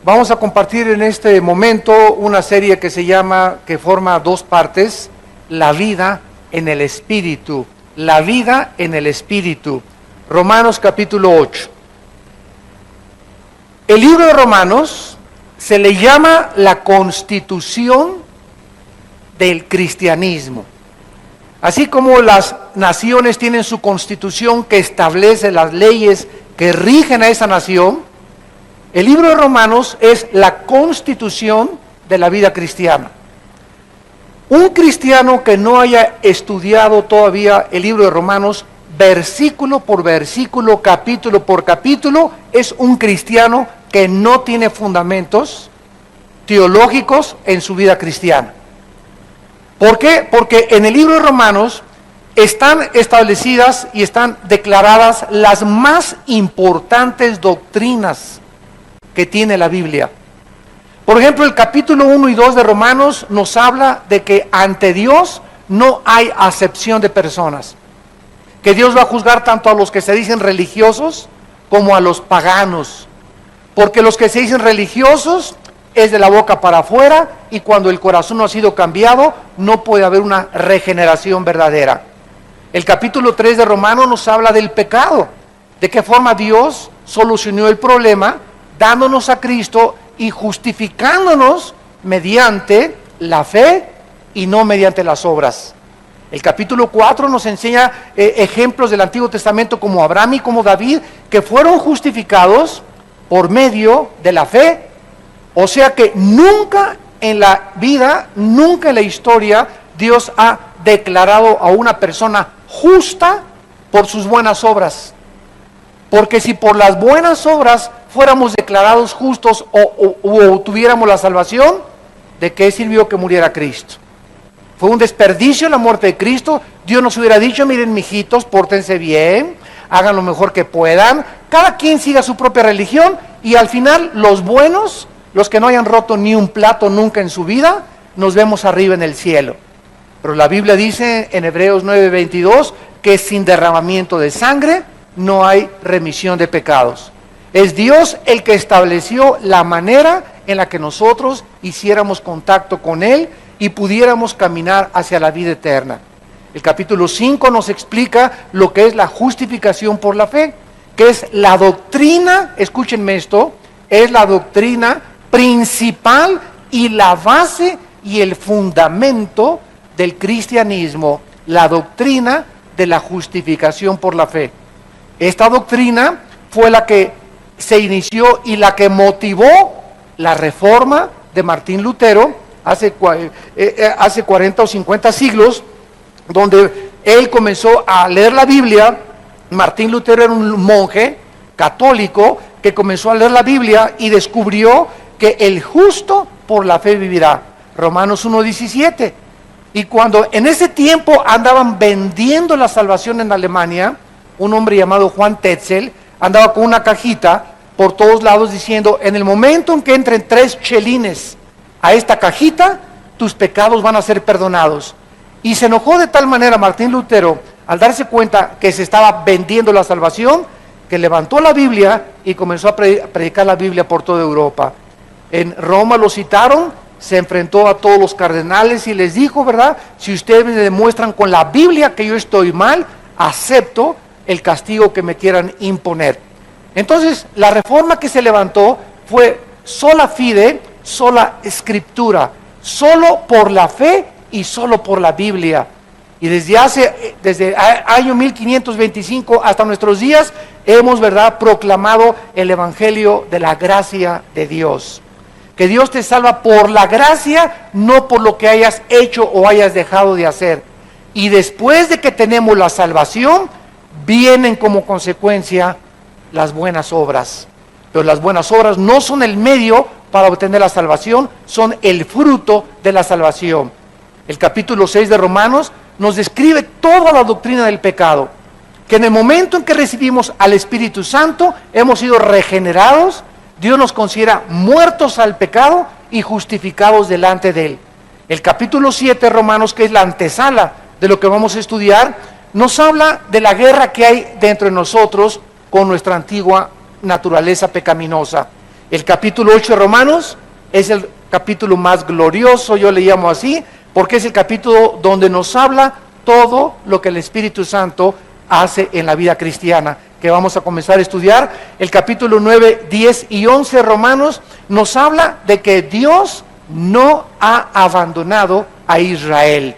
Vamos a compartir en este momento una serie que forma dos partes: la vida en el Espíritu. La vida en el Espíritu. Romanos capítulo 8. El libro de Romanos se le llama la constitución del cristianismo. Así como las naciones tienen su constitución que establece las leyes que rigen a esa nación, el libro de Romanos es la constitución de la vida cristiana. Un cristiano que no haya estudiado todavía el libro de Romanos, versículo por versículo, capítulo por capítulo, es un cristiano que no tiene fundamentos teológicos en su vida cristiana. ¿Por qué? Porque en el libro de Romanos están establecidas y están declaradas las más importantes doctrinas que tiene la Biblia. Por ejemplo, el capítulo 1 y 2 de Romanos nos habla de que ante Dios no hay acepción de personas, que Dios va a juzgar tanto a los que se dicen religiosos como a los paganos, porque los que se dicen religiosos es de la boca para afuera, y cuando el corazón no ha sido cambiado no puede haber una regeneración verdadera. El capítulo 3 de Romanos nos habla del pecado, de qué forma Dios solucionó el problema dándonos a Cristo y justificándonos mediante la fe y no mediante las obras. El capítulo 4 nos enseña ejemplos del Antiguo Testamento como Abraham y como David, que fueron justificados por medio de la fe. O sea que nunca en la vida, nunca en la historia, Dios ha declarado a una persona justa por sus buenas obras. Porque si por las buenas obras fuéramos declarados justos o tuviéramos la salvación, ¿de qué sirvió que muriera Cristo? Fue un desperdicio la muerte de Cristo. Dios nos hubiera dicho: miren, mijitos, pórtense bien, hagan lo mejor que puedan, cada quien siga su propia religión, y al final los buenos, los que no hayan roto ni un plato nunca en su vida, nos vemos arriba en el cielo. Pero la Biblia dice en Hebreos 9:22 que sin derramamiento de sangre no hay remisión de pecados. Es Dios el que estableció la manera en la que nosotros hiciéramos contacto con Él y pudiéramos caminar hacia la vida eterna. El capítulo 5 nos explica lo que es la justificación por la fe, que es la doctrina, escúchenme esto, es la doctrina principal y la base y el fundamento del cristianismo, la doctrina de la justificación por la fe. Esta doctrina fue la que se inició y la que motivó la reforma de Martín Lutero hace 40 o 50 siglos, donde él comenzó a leer la Biblia. Martín Lutero era un monje católico que comenzó a leer la Biblia y descubrió que el justo por la fe vivirá. Romanos 1:17. Y cuando en ese tiempo andaban vendiendo la salvación en Alemania, un hombre llamado Juan Tetzel andaba con una cajita por todos lados diciendo: en el momento en que entren 3 chelines a esta cajita, tus pecados van a ser perdonados. Y se enojó de tal manera Martín Lutero al darse cuenta que se estaba vendiendo la salvación, que levantó la Biblia y comenzó a predicar la Biblia por toda Europa. En Roma lo citaron, se enfrentó a todos los cardenales y les dijo: ¿verdad? Si ustedes me demuestran con la Biblia que yo estoy mal, acepto el castigo que me quieran imponer. Entonces, la reforma que se levantó fue sola fide, sola escritura, solo por la fe y solo por la Biblia. Y desde el año 1525 hasta nuestros días hemos, ¿verdad?, proclamado el evangelio de la gracia de Dios. Que Dios te salva por la gracia, no por lo que hayas hecho o hayas dejado de hacer. Y después de que tenemos la salvación, vienen como consecuencia las buenas obras. Pero las buenas obras no son el medio para obtener la salvación, son el fruto de la salvación. El capítulo 6 de Romanos nos describe toda la doctrina del pecado, que en el momento en que recibimos al Espíritu Santo hemos sido regenerados. Dios nos considera muertos al pecado y justificados delante de Él. El capítulo 7 de Romanos, que es la antesala de lo que vamos a estudiar, nos habla de la guerra que hay dentro de nosotros con nuestra antigua naturaleza pecaminosa. El capítulo 8 de Romanos es el capítulo más glorioso, yo le llamo así, porque es el capítulo donde nos habla todo lo que el Espíritu Santo hace en la vida cristiana, que vamos a comenzar a estudiar. El capítulo 9, 10 y 11 de Romanos nos habla de que Dios no ha abandonado a Israel.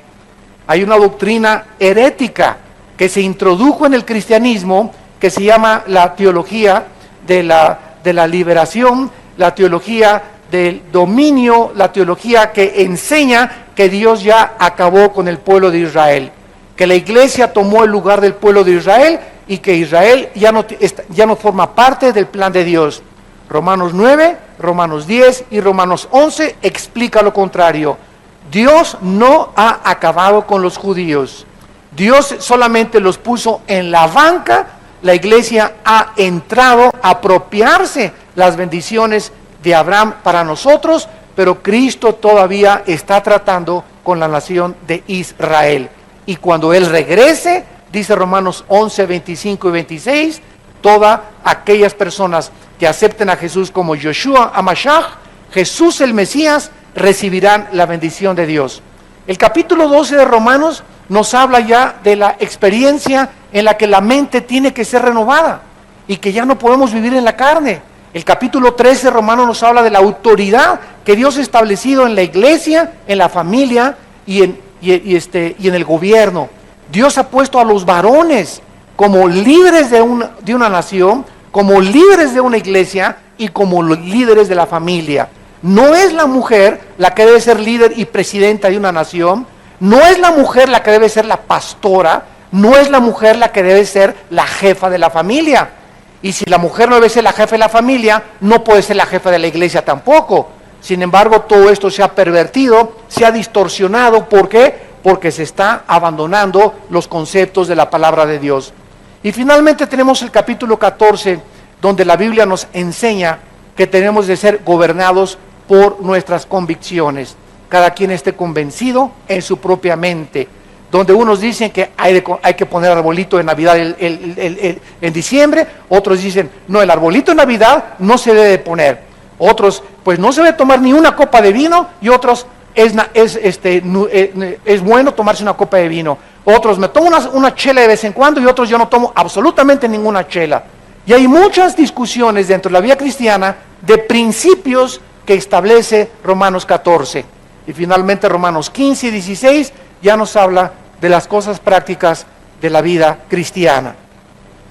Hay una doctrina herética que se introdujo en el cristianismo que se llama la teología de la liberación, la teología del dominio, la teología que enseña que Dios ya acabó con el pueblo de Israel, que la iglesia tomó el lugar del pueblo de Israel y que Israel ya no forma parte del plan de Dios. Romanos 9, Romanos 10 y Romanos 11 explica lo contrario. Dios no ha acabado con los judíos. Dios solamente los puso en la banca. La iglesia ha entrado a apropiarse las bendiciones de Abraham para nosotros, pero Cristo todavía está tratando con la nación de Israel. Y cuando Él regrese, dice Romanos 11, 25 y 26, todas aquellas personas que acepten a Jesús como Yeshua HaMashiach, Jesús el Mesías, recibirán la bendición de Dios. El capítulo 12 de Romanos nos habla ya de la experiencia en la que la mente tiene que ser renovada y que ya no podemos vivir en la carne. El capítulo 13 de Romanos nos habla de la autoridad que Dios ha establecido en la iglesia, en la familia y en el gobierno. Dios ha puesto a los varones como líderes de una nación, como líderes de una iglesia y como líderes de la familia. No es la mujer la que debe ser líder y presidenta de una nación, no es la mujer la que debe ser la pastora, no es la mujer la que debe ser la jefa de la familia. Y si la mujer no debe ser la jefa de la familia, no puede ser la jefa de la iglesia tampoco. Sin embargo, todo esto se ha pervertido, se ha distorsionado. ¿Por qué? Porque se está abandonando los conceptos de la palabra de Dios. Y finalmente tenemos el capítulo 14, donde la Biblia nos enseña que tenemos de ser gobernados por nuestras convicciones. Cada quien esté convencido en su propia mente. Donde unos dicen que hay que poner arbolito de Navidad en diciembre, otros dicen, no, el arbolito de Navidad no se debe poner. Otros, pues no se debe tomar ni una copa de vino, y otros, es bueno tomarse una copa de vino. Otros, me tomo una chela de vez en cuando, y otros, yo no tomo absolutamente ninguna chela. Y hay muchas discusiones dentro de la vida cristiana de principios que establece Romanos 14. Y finalmente Romanos 15 y 16 ya nos habla de las cosas prácticas de la vida cristiana.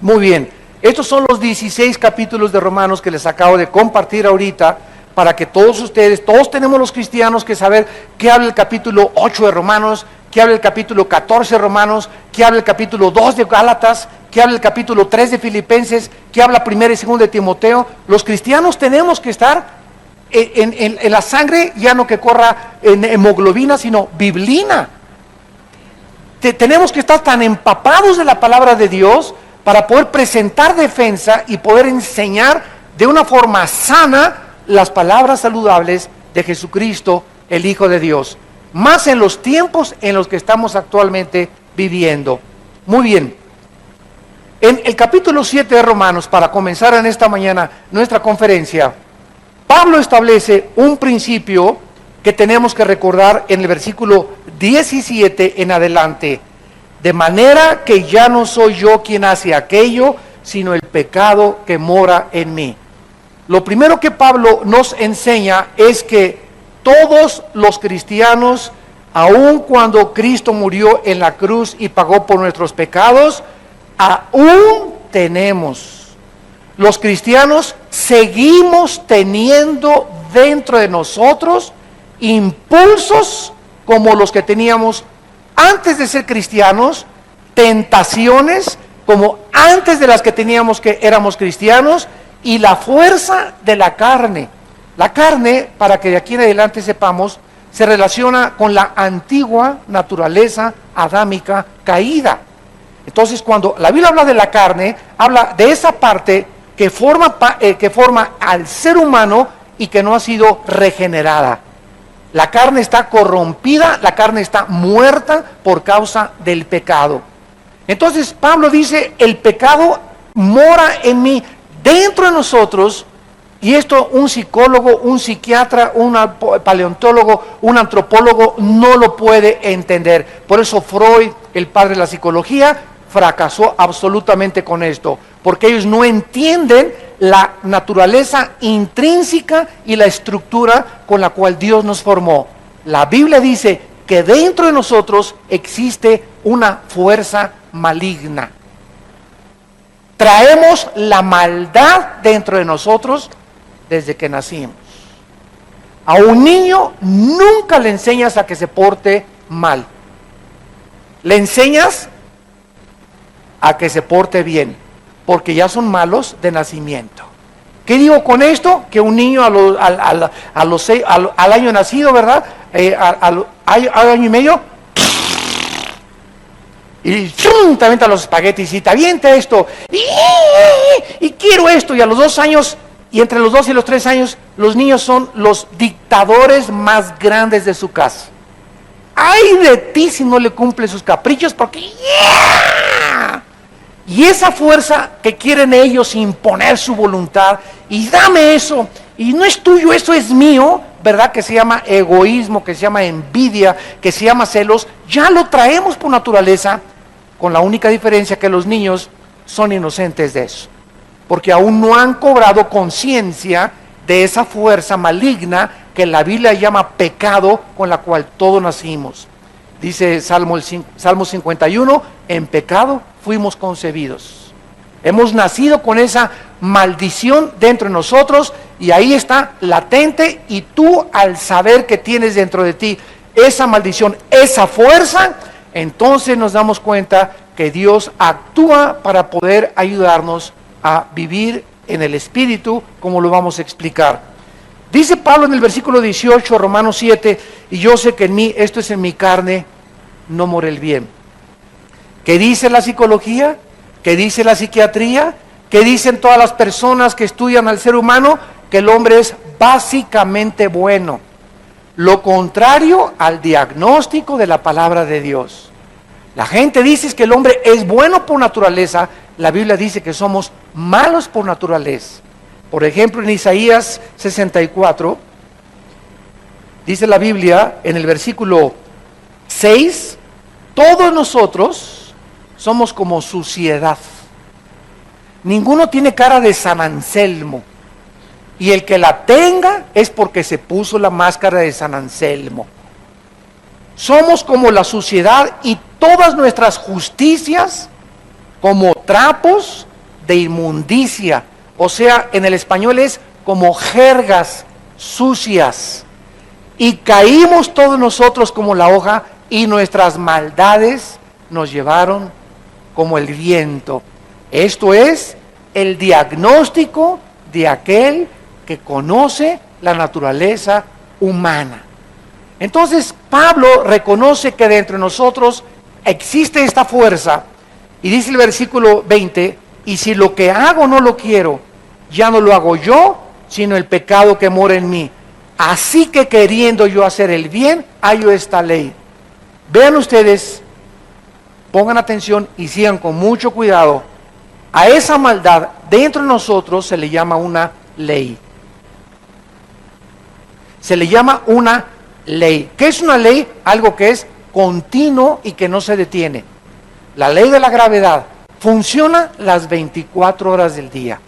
Muy bien, estos son los 16 capítulos de Romanos que les acabo de compartir ahorita, para que todos ustedes, todos tenemos los cristianos que saber qué habla el capítulo 8 de Romanos, qué habla el capítulo 14 de Romanos, qué habla el capítulo 2 de Gálatas, qué habla el capítulo 3 de Filipenses, qué habla 1 y 2 de Timoteo. Los cristianos tenemos que estar en la sangre, ya no que corra en hemoglobina, sino biblina. Tenemos que estar tan empapados de la palabra de Dios para poder presentar defensa y poder enseñar de una forma sana las palabras saludables de Jesucristo, el Hijo de Dios. Más en los tiempos en los que estamos actualmente viviendo. Muy bien. En el capítulo 7 de Romanos, para comenzar en esta mañana nuestra conferencia, Pablo establece un principio que tenemos que recordar en el versículo 17 en adelante. De manera que ya no soy yo quien hace aquello, sino el pecado que mora en mí. Lo primero que Pablo nos enseña es que todos los cristianos, aun cuando Cristo murió en la cruz y pagó por nuestros pecados, aún tenemos. Los cristianos seguimos teniendo dentro de nosotros impulsos como los que teníamos antes de ser cristianos, tentaciones como antes de las que teníamos que éramos cristianos, y la fuerza de la carne. La carne, para que de aquí en adelante sepamos, se relaciona con la antigua naturaleza adámica caída. Entonces, cuando la Biblia habla de la carne, habla de esa parte que forma al ser humano y que no ha sido regenerada. La carne está corrompida, la carne está muerta por causa del pecado. Entonces Pablo dice, el pecado mora en mí. Dentro de nosotros Y esto un psicólogo, un psiquiatra, un paleontólogo, un antropólogo no lo puede entender. Por eso Freud, el padre de la psicología, fracasó absolutamente con esto, porque ellos no entienden la naturaleza intrínseca y la estructura con la cual Dios nos formó. La Biblia dice que dentro de nosotros existe una fuerza maligna. Traemos la maldad dentro de nosotros desde que nacimos. A un niño nunca le enseñas a que se porte mal. Le enseñas a que se porte bien, porque ya son malos de nacimiento. ¿Qué digo con esto? Que un niño al año nacido, ¿verdad? Al año y medio, y ¡chum!, te avienta los espaguetis y te avienta esto, y quiero esto, y a los 2 años, y entre los 2 y los 3 años, los niños son los dictadores más grandes de su casa. ¡Ay de ti si no le cumple sus caprichos! Porque ¡yeah! Y esa fuerza que quieren ellos imponer su voluntad, y dame eso, y no es tuyo, eso es mío, ¿verdad? Que se llama egoísmo, que se llama envidia, que se llama celos, ya lo traemos por naturaleza, con la única diferencia que los niños son inocentes de eso, porque aún no han cobrado conciencia de esa fuerza maligna que la Biblia llama pecado, con la cual todos nacimos. Dice Salmo 51, en pecado fuimos concebidos. Hemos nacido con esa maldición dentro de nosotros, y ahí está latente, y tú, al saber que tienes dentro de ti esa maldición, esa fuerza, entonces nos damos cuenta que Dios actúa para poder ayudarnos a vivir en el Espíritu, como lo vamos a explicar. Dice Pablo en el versículo 18, Romanos 7, y yo sé que en mí, esto es en mi carne, no mora el bien. ¿Qué dice la psicología? ¿Qué dice la psiquiatría? ¿Qué dicen todas las personas que estudian al ser humano? Que el hombre es básicamente bueno. Lo contrario al diagnóstico de la palabra de Dios. La gente dice que el hombre es bueno por naturaleza. La Biblia dice que somos malos por naturaleza. Por ejemplo, en Isaías 64, dice la Biblia en el versículo 6, todos nosotros somos como suciedad. Ninguno tiene cara de San Anselmo, y el que la tenga es porque se puso la máscara de San Anselmo. Somos como la suciedad, y todas nuestras justicias como trapos de inmundicia. O sea, en el español es como jergas sucias. Y caímos todos nosotros como la hoja, y nuestras maldades nos llevaron como el viento. Esto es el diagnóstico de aquel que conoce la naturaleza humana. Entonces Pablo reconoce que dentro de nosotros existe esta fuerza, y dice el versículo 20, y si lo que hago no lo quiero, ya no lo hago yo, sino el pecado que mora en mí. Así que queriendo yo hacer el bien, hallo esta ley. Vean ustedes, pongan atención y sigan con mucho cuidado. A esa maldad dentro de nosotros se le llama una ley. Se le llama una ley. ¿Qué es una ley? Algo que es continuo y que no se detiene. La ley de la gravedad funciona las 24 horas del día.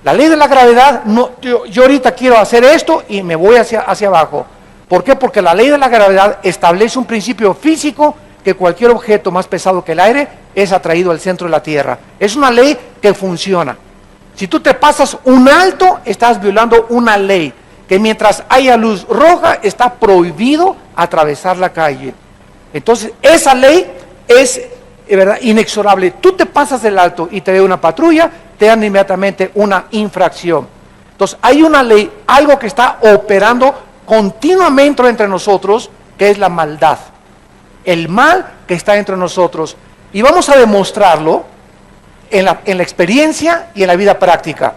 La ley de la gravedad, no, yo ahorita quiero hacer esto y me voy hacia abajo. ¿Por qué? Porque la ley de la gravedad establece un principio físico, que cualquier objeto más pesado que el aire es atraído al centro de la Tierra. Es una ley que funciona. Si tú te pasas un alto, estás violando una ley, que mientras haya luz roja, está prohibido atravesar la calle. Entonces, esa ley es, ¿verdad?, inexorable. Tú te pasas del alto y te ve una patrulla, te dan inmediatamente una infracción. Entonces, hay una ley, algo que está operando continuamente entre nosotros, que es la maldad. El mal que está entre nosotros. Y vamos a demostrarlo en la experiencia y en la vida práctica.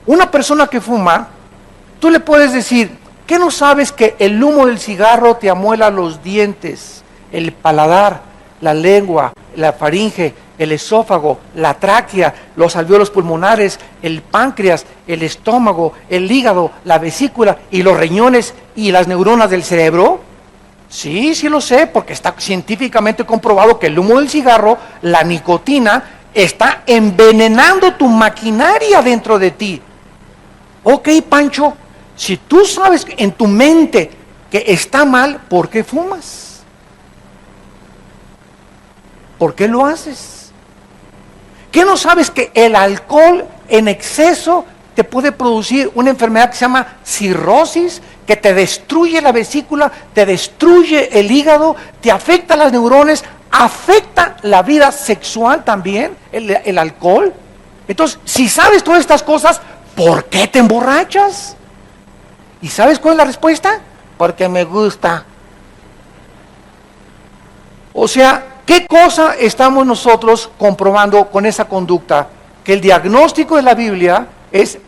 Una persona que fuma, tú le puedes decir, ¿qué no sabes que el humo del cigarro te amuela los dientes, el paladar, la lengua, la faringe el esófago, la tráquea, los alvéolos pulmonares, el páncreas, el estómago, el hígado, la vesícula y los riñones y las neuronas del cerebro? Sí, sí lo sé, porque está científicamente comprobado que el humo del cigarro, la nicotina, está envenenando tu maquinaria dentro de ti. Ok, Pancho, si tú sabes en tu mente que está mal, ¿por qué fumas? ¿Por qué lo haces? ¿Qué no sabes que el alcohol en exceso te puede producir una enfermedad que se llama cirrosis, que te destruye la vesícula, te destruye el hígado, te afecta las neuronas, afecta la vida sexual también, el alcohol? Entonces, si sabes todas estas cosas, ¿por qué te emborrachas? ¿Y sabes cuál es la respuesta? Porque me gusta. O sea, ¿qué cosa estamos nosotros comprobando con esa conducta? Que el diagnóstico de la Biblia es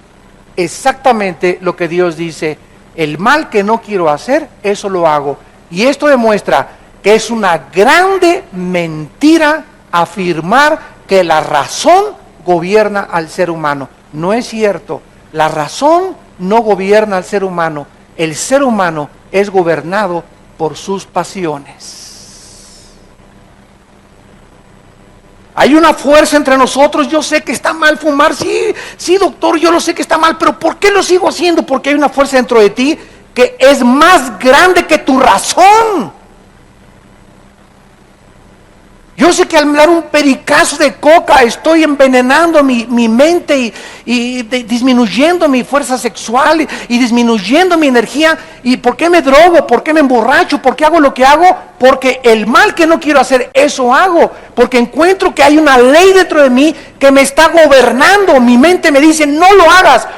exactamente lo que Dios dice. El mal que no quiero hacer, eso lo hago. Y esto demuestra que es una grande mentira afirmar que la razón gobierna al ser humano. No es cierto. La razón no gobierna al ser humano. El ser humano es gobernado por sus pasiones. Hay una fuerza entre nosotros. Yo sé que está mal fumar, sí doctor, yo lo sé que está mal, pero ¿por qué lo sigo haciendo? Porque hay una fuerza dentro de ti que es más grande que tu razón. Yo sé que al dar un pericazo de coca estoy envenenando mi mente y disminuyendo mi fuerza sexual y disminuyendo mi energía. ¿Y por qué me drogo? ¿Por qué me emborracho? ¿Por qué hago lo que hago? Porque el mal que no quiero hacer, eso hago. Porque encuentro que hay una ley dentro de mí que me está gobernando. Mi mente me dice, no lo hagas,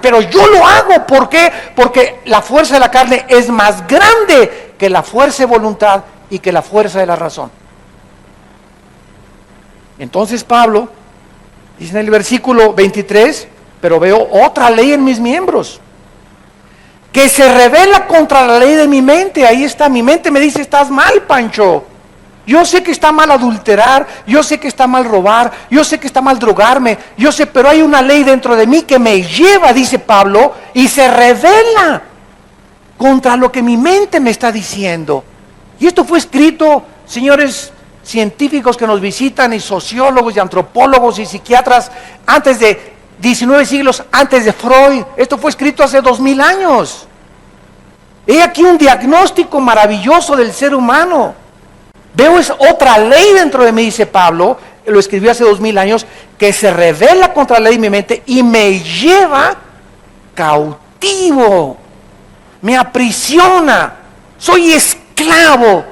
pero yo lo hago. ¿Por qué? Porque la fuerza de la carne es más grande que la fuerza de voluntad y que la fuerza de la razón. Entonces Pablo dice en el versículo 23, pero veo otra ley en mis miembros, que se revela contra la ley de mi mente. Ahí está, mi mente me dice, estás mal, Pancho. Yo sé que está mal adulterar, yo sé que está mal robar, yo sé que está mal drogarme, yo sé, pero hay una ley dentro de mí que me lleva, dice Pablo, y se revela contra lo que mi mente me está diciendo. Y esto fue escrito, señores científicos que nos visitan, y sociólogos y antropólogos y psiquiatras, antes de 19 siglos antes de Freud. Esto fue escrito hace 2000 años. He aquí un diagnóstico maravilloso del ser humano. Veo es otra ley dentro de mí, dice Pablo, lo escribió hace 2000 años, que se revela contra la ley de mi mente y me lleva cautivo, me aprisiona, soy esclavo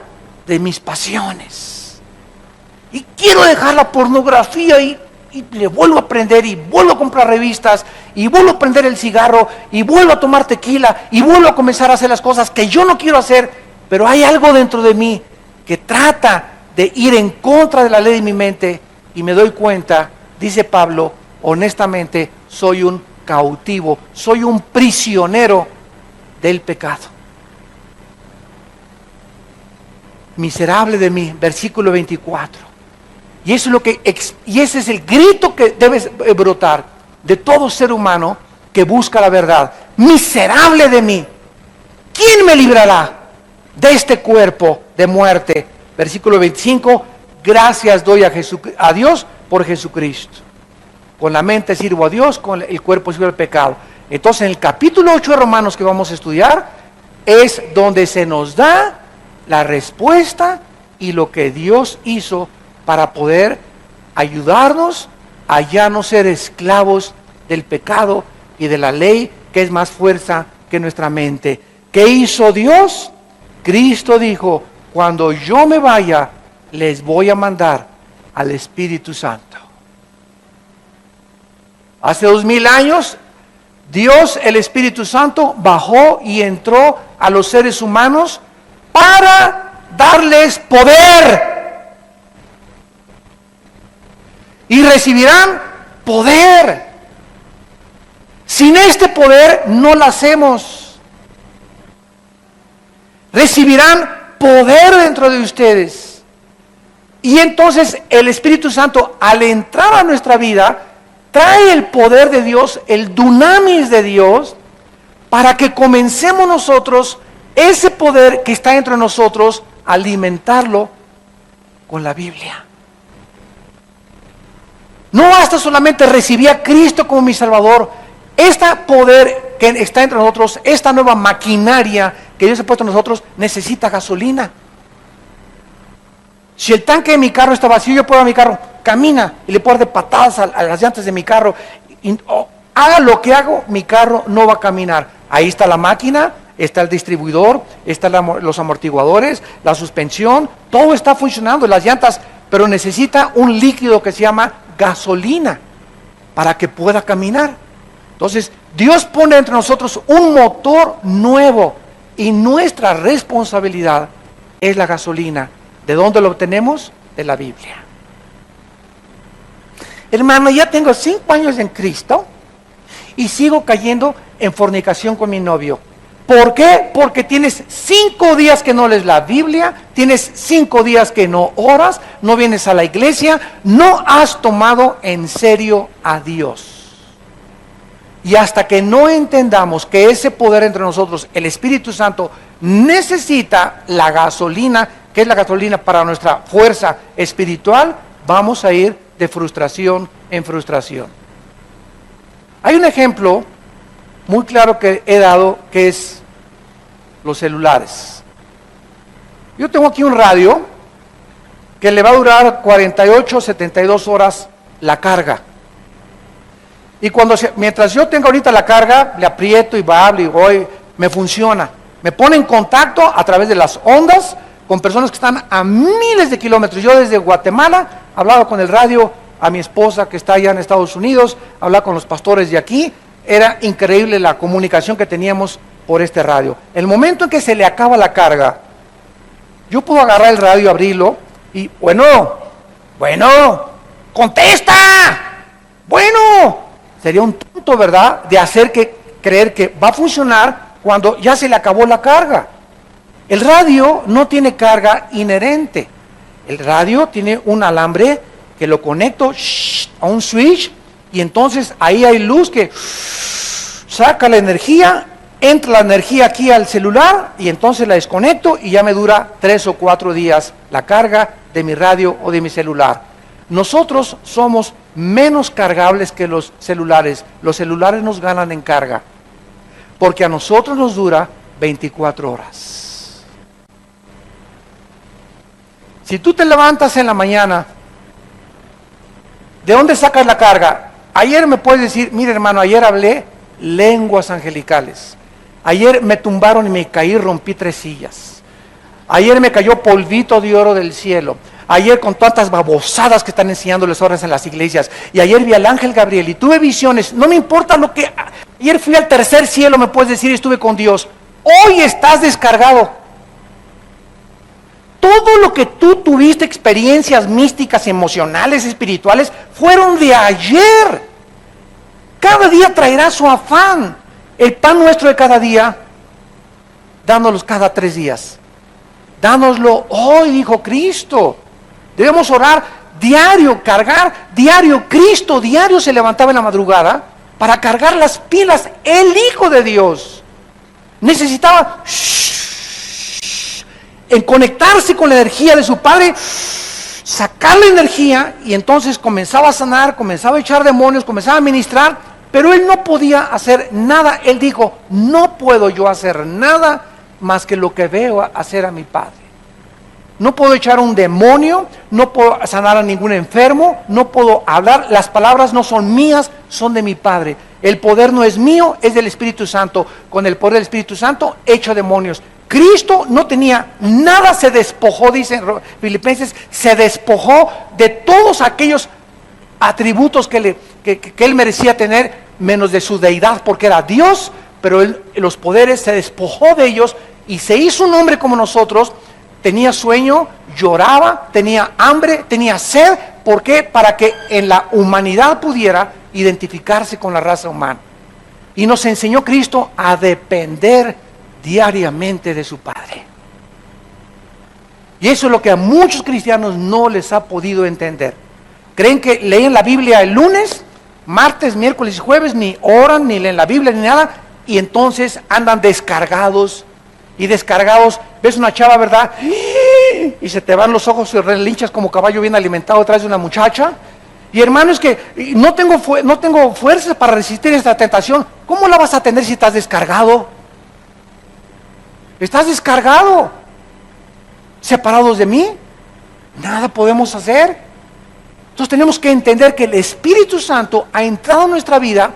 de mis pasiones. Y quiero dejar la pornografía y le vuelvo a aprender y vuelvo a comprar revistas y vuelvo a prender el cigarro y vuelvo a tomar tequila y vuelvo a comenzar a hacer las cosas que yo no quiero hacer, pero hay algo dentro de mí que trata de ir en contra de la ley de mi mente y me doy cuenta, dice Pablo, honestamente soy un cautivo, soy un prisionero del pecado. Miserable de mí, versículo 24. Y ese es el grito que debe brotar de todo ser humano que busca la verdad. Miserable de mí, ¿quién me librará de este cuerpo de muerte? Versículo 25, gracias doy a Dios por Jesucristo. Con la mente sirvo a Dios, con el cuerpo sirvo al pecado. Entonces en el capítulo 8 de Romanos que vamos a estudiar, es donde se nos da la respuesta y lo que Dios hizo para poder ayudarnos a ya no ser esclavos del pecado y de la ley que es más fuerza que nuestra mente. ¿Qué hizo Dios? Cristo dijo, cuando yo me vaya, les voy a mandar al Espíritu Santo. Hace 2000 años, Dios, el Espíritu Santo, bajó y entró a los seres humanos para darles poder. Y recibirán poder. Sin este poder no lo hacemos. Recibirán poder dentro de ustedes. Y entonces el Espíritu Santo, al entrar a nuestra vida, trae el poder de Dios, el dunamis de Dios, para que comencemos nosotros, ese poder que está entre nosotros, a alimentarlo con la Biblia. No basta solamente recibir a Cristo como mi Salvador. Este poder que está entre nosotros, esta nueva maquinaria que Dios ha puesto en nosotros, necesita gasolina. Si el tanque de mi carro está vacío, yo puedo a mi carro, camina y le puedo dar de patadas a las llantas de mi carro. Haga lo que hago, mi carro no va a caminar. Ahí está la máquina, está el distribuidor, están los amortiguadores, la suspensión, todo está funcionando, las llantas, pero necesita un líquido que se llama gasolina para que pueda caminar. Entonces, Dios pone entre nosotros un motor nuevo y nuestra responsabilidad es la gasolina. ¿De dónde lo obtenemos? De la Biblia. Hermano, ya tengo 5 años en Cristo y sigo cayendo en fornicación con mi novio. ¿Por qué? Porque tienes 5 días que no lees la Biblia, tienes 5 días que no oras, no vienes a la iglesia, no has tomado en serio a Dios. Y hasta que no entendamos que ese poder entre nosotros, el Espíritu Santo, necesita la gasolina, que es la gasolina para nuestra fuerza espiritual, vamos a ir de frustración en frustración. Hay un ejemplo muy claro que he dado, que es los celulares. Yo tengo aquí un radio que le va a durar 48, 72 horas la carga. Y mientras yo tenga ahorita la carga, le aprieto y hablo y voy, me funciona. Me pone en contacto a través de las ondas con personas que están a miles de kilómetros. Yo desde Guatemala hablaba con el radio a mi esposa que está allá en Estados Unidos, hablaba con los pastores de aquí. Era increíble la comunicación que teníamos por este radio. El momento en que se le acaba la carga, yo puedo agarrar el radio, abrirlo y, bueno, contesta, bueno. Sería un tonto, ¿verdad?, de creer que va a funcionar cuando ya se le acabó la carga. El radio no tiene carga inherente. El radio tiene un alambre que lo conecto a un switch y entonces ahí hay luz que saca la energía, entra la energía aquí al celular y entonces la desconecto y ya me dura 3 o 4 días la carga de mi radio o de mi celular. Nosotros somos menos cargables que los celulares. Los celulares nos ganan en carga, porque a nosotros nos dura 24 horas. Si tú te levantas en la mañana, ¿de dónde sacas la carga? Ayer me puedes decir, mire hermano, ayer hablé lenguas angelicales. Ayer me tumbaron y me caí, rompí 3 sillas. Ayer me cayó polvito de oro del cielo. Ayer con tantas babosadas que están enseñándoles horas en las iglesias. Y ayer vi al ángel Gabriel y tuve visiones. No me importa lo que... Ayer fui al 3er cielo, me puedes decir, estuve con Dios. Hoy estás descargado. Todo lo que tú tuviste, experiencias místicas, emocionales, espirituales, fueron de ayer. Cada día traerá su afán. El pan nuestro de cada día, dánoslo cada 3 días. Dánoslo hoy, dijo Cristo. Debemos orar diario, cargar diario. Cristo diario se levantaba en la madrugada para cargar las pilas. El Hijo de Dios necesitaba en conectarse con la energía de su Padre, sacar la energía, y entonces comenzaba a sanar, comenzaba a echar demonios, comenzaba a ministrar, pero él no podía hacer nada. Él dijo, no puedo yo hacer nada más que lo que veo hacer a mi Padre. No puedo echar un demonio, no puedo sanar a ningún enfermo, no puedo hablar, las palabras no son mías, son de mi Padre. El poder no es mío, es del Espíritu Santo. Con el poder del Espíritu Santo echo demonios. Cristo no tenía nada, se despojó, dice Filipenses, se despojó de todos aquellos atributos que él merecía tener, menos de su deidad, porque era Dios, pero los poderes se despojó de ellos y se hizo un hombre como nosotros. Tenía sueño, lloraba, tenía hambre, tenía sed. ¿Por qué? Para que en la humanidad pudiera identificarse con la raza humana. Y nos enseñó Cristo a depender diariamente de su Padre. Y eso es lo que a muchos cristianos no les ha podido entender. Creen que leen la Biblia el lunes, martes, miércoles y jueves, ni oran, ni leen la Biblia, ni nada, y entonces andan descargados y descargados. Ves una chava, ¿verdad? Y se te van los ojos y relinchas como caballo bien alimentado detrás de una muchacha. Y hermano, es que no tengo fuerzas para resistir esta tentación. ¿Cómo la vas a tener si estás descargado? Estás descargado. Separados de mí, nada podemos hacer. Entonces tenemos que entender que el Espíritu Santo ha entrado en nuestra vida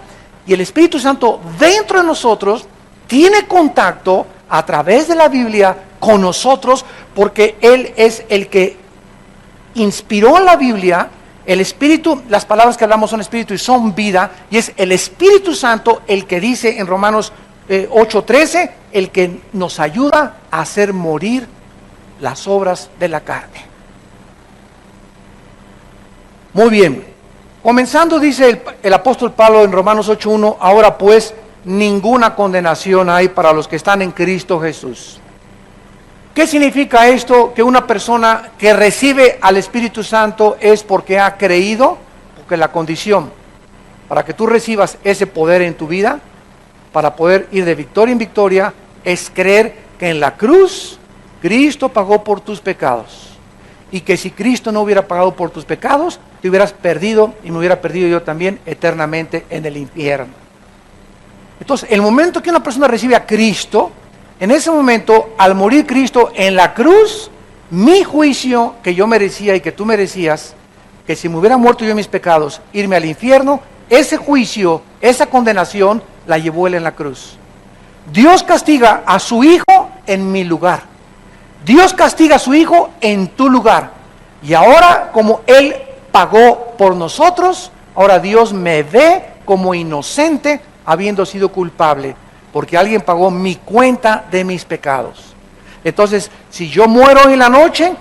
y el Espíritu Santo dentro de nosotros tiene contacto a través de la Biblia con nosotros, porque Él es el que inspiró la Biblia. El Espíritu, las palabras que hablamos son Espíritu y son vida, y es el Espíritu Santo el que dice en Romanos 8:13, el que nos ayuda a hacer morir las obras de la carne. Muy bien, comenzando dice el apóstol Pablo en Romanos 8:1, ahora pues ninguna condenación hay para los que están en Cristo Jesús. ¿Qué significa esto? Que una persona que recibe al Espíritu Santo es porque ha creído, porque la condición para que tú recibas ese poder en tu vida, para poder ir de victoria en victoria, es creer que en la cruz Cristo pagó por tus pecados. Y que si Cristo no hubiera pagado por tus pecados, te hubieras perdido y me hubiera perdido yo también eternamente en el infierno. Entonces, el momento que una persona recibe a Cristo, en ese momento, al morir Cristo en la cruz, mi juicio que yo merecía y que tú merecías, que si me hubiera muerto yo en mis pecados, irme al infierno, ese juicio, esa condenación, la llevó Él en la cruz. Dios castiga a su Hijo en mi lugar. Dios castiga a su Hijo en tu lugar. Y ahora, como Él pagó por nosotros, ahora Dios me ve como inocente, habiendo sido culpable, porque alguien pagó mi cuenta de mis pecados. Entonces, si yo muero en la noche,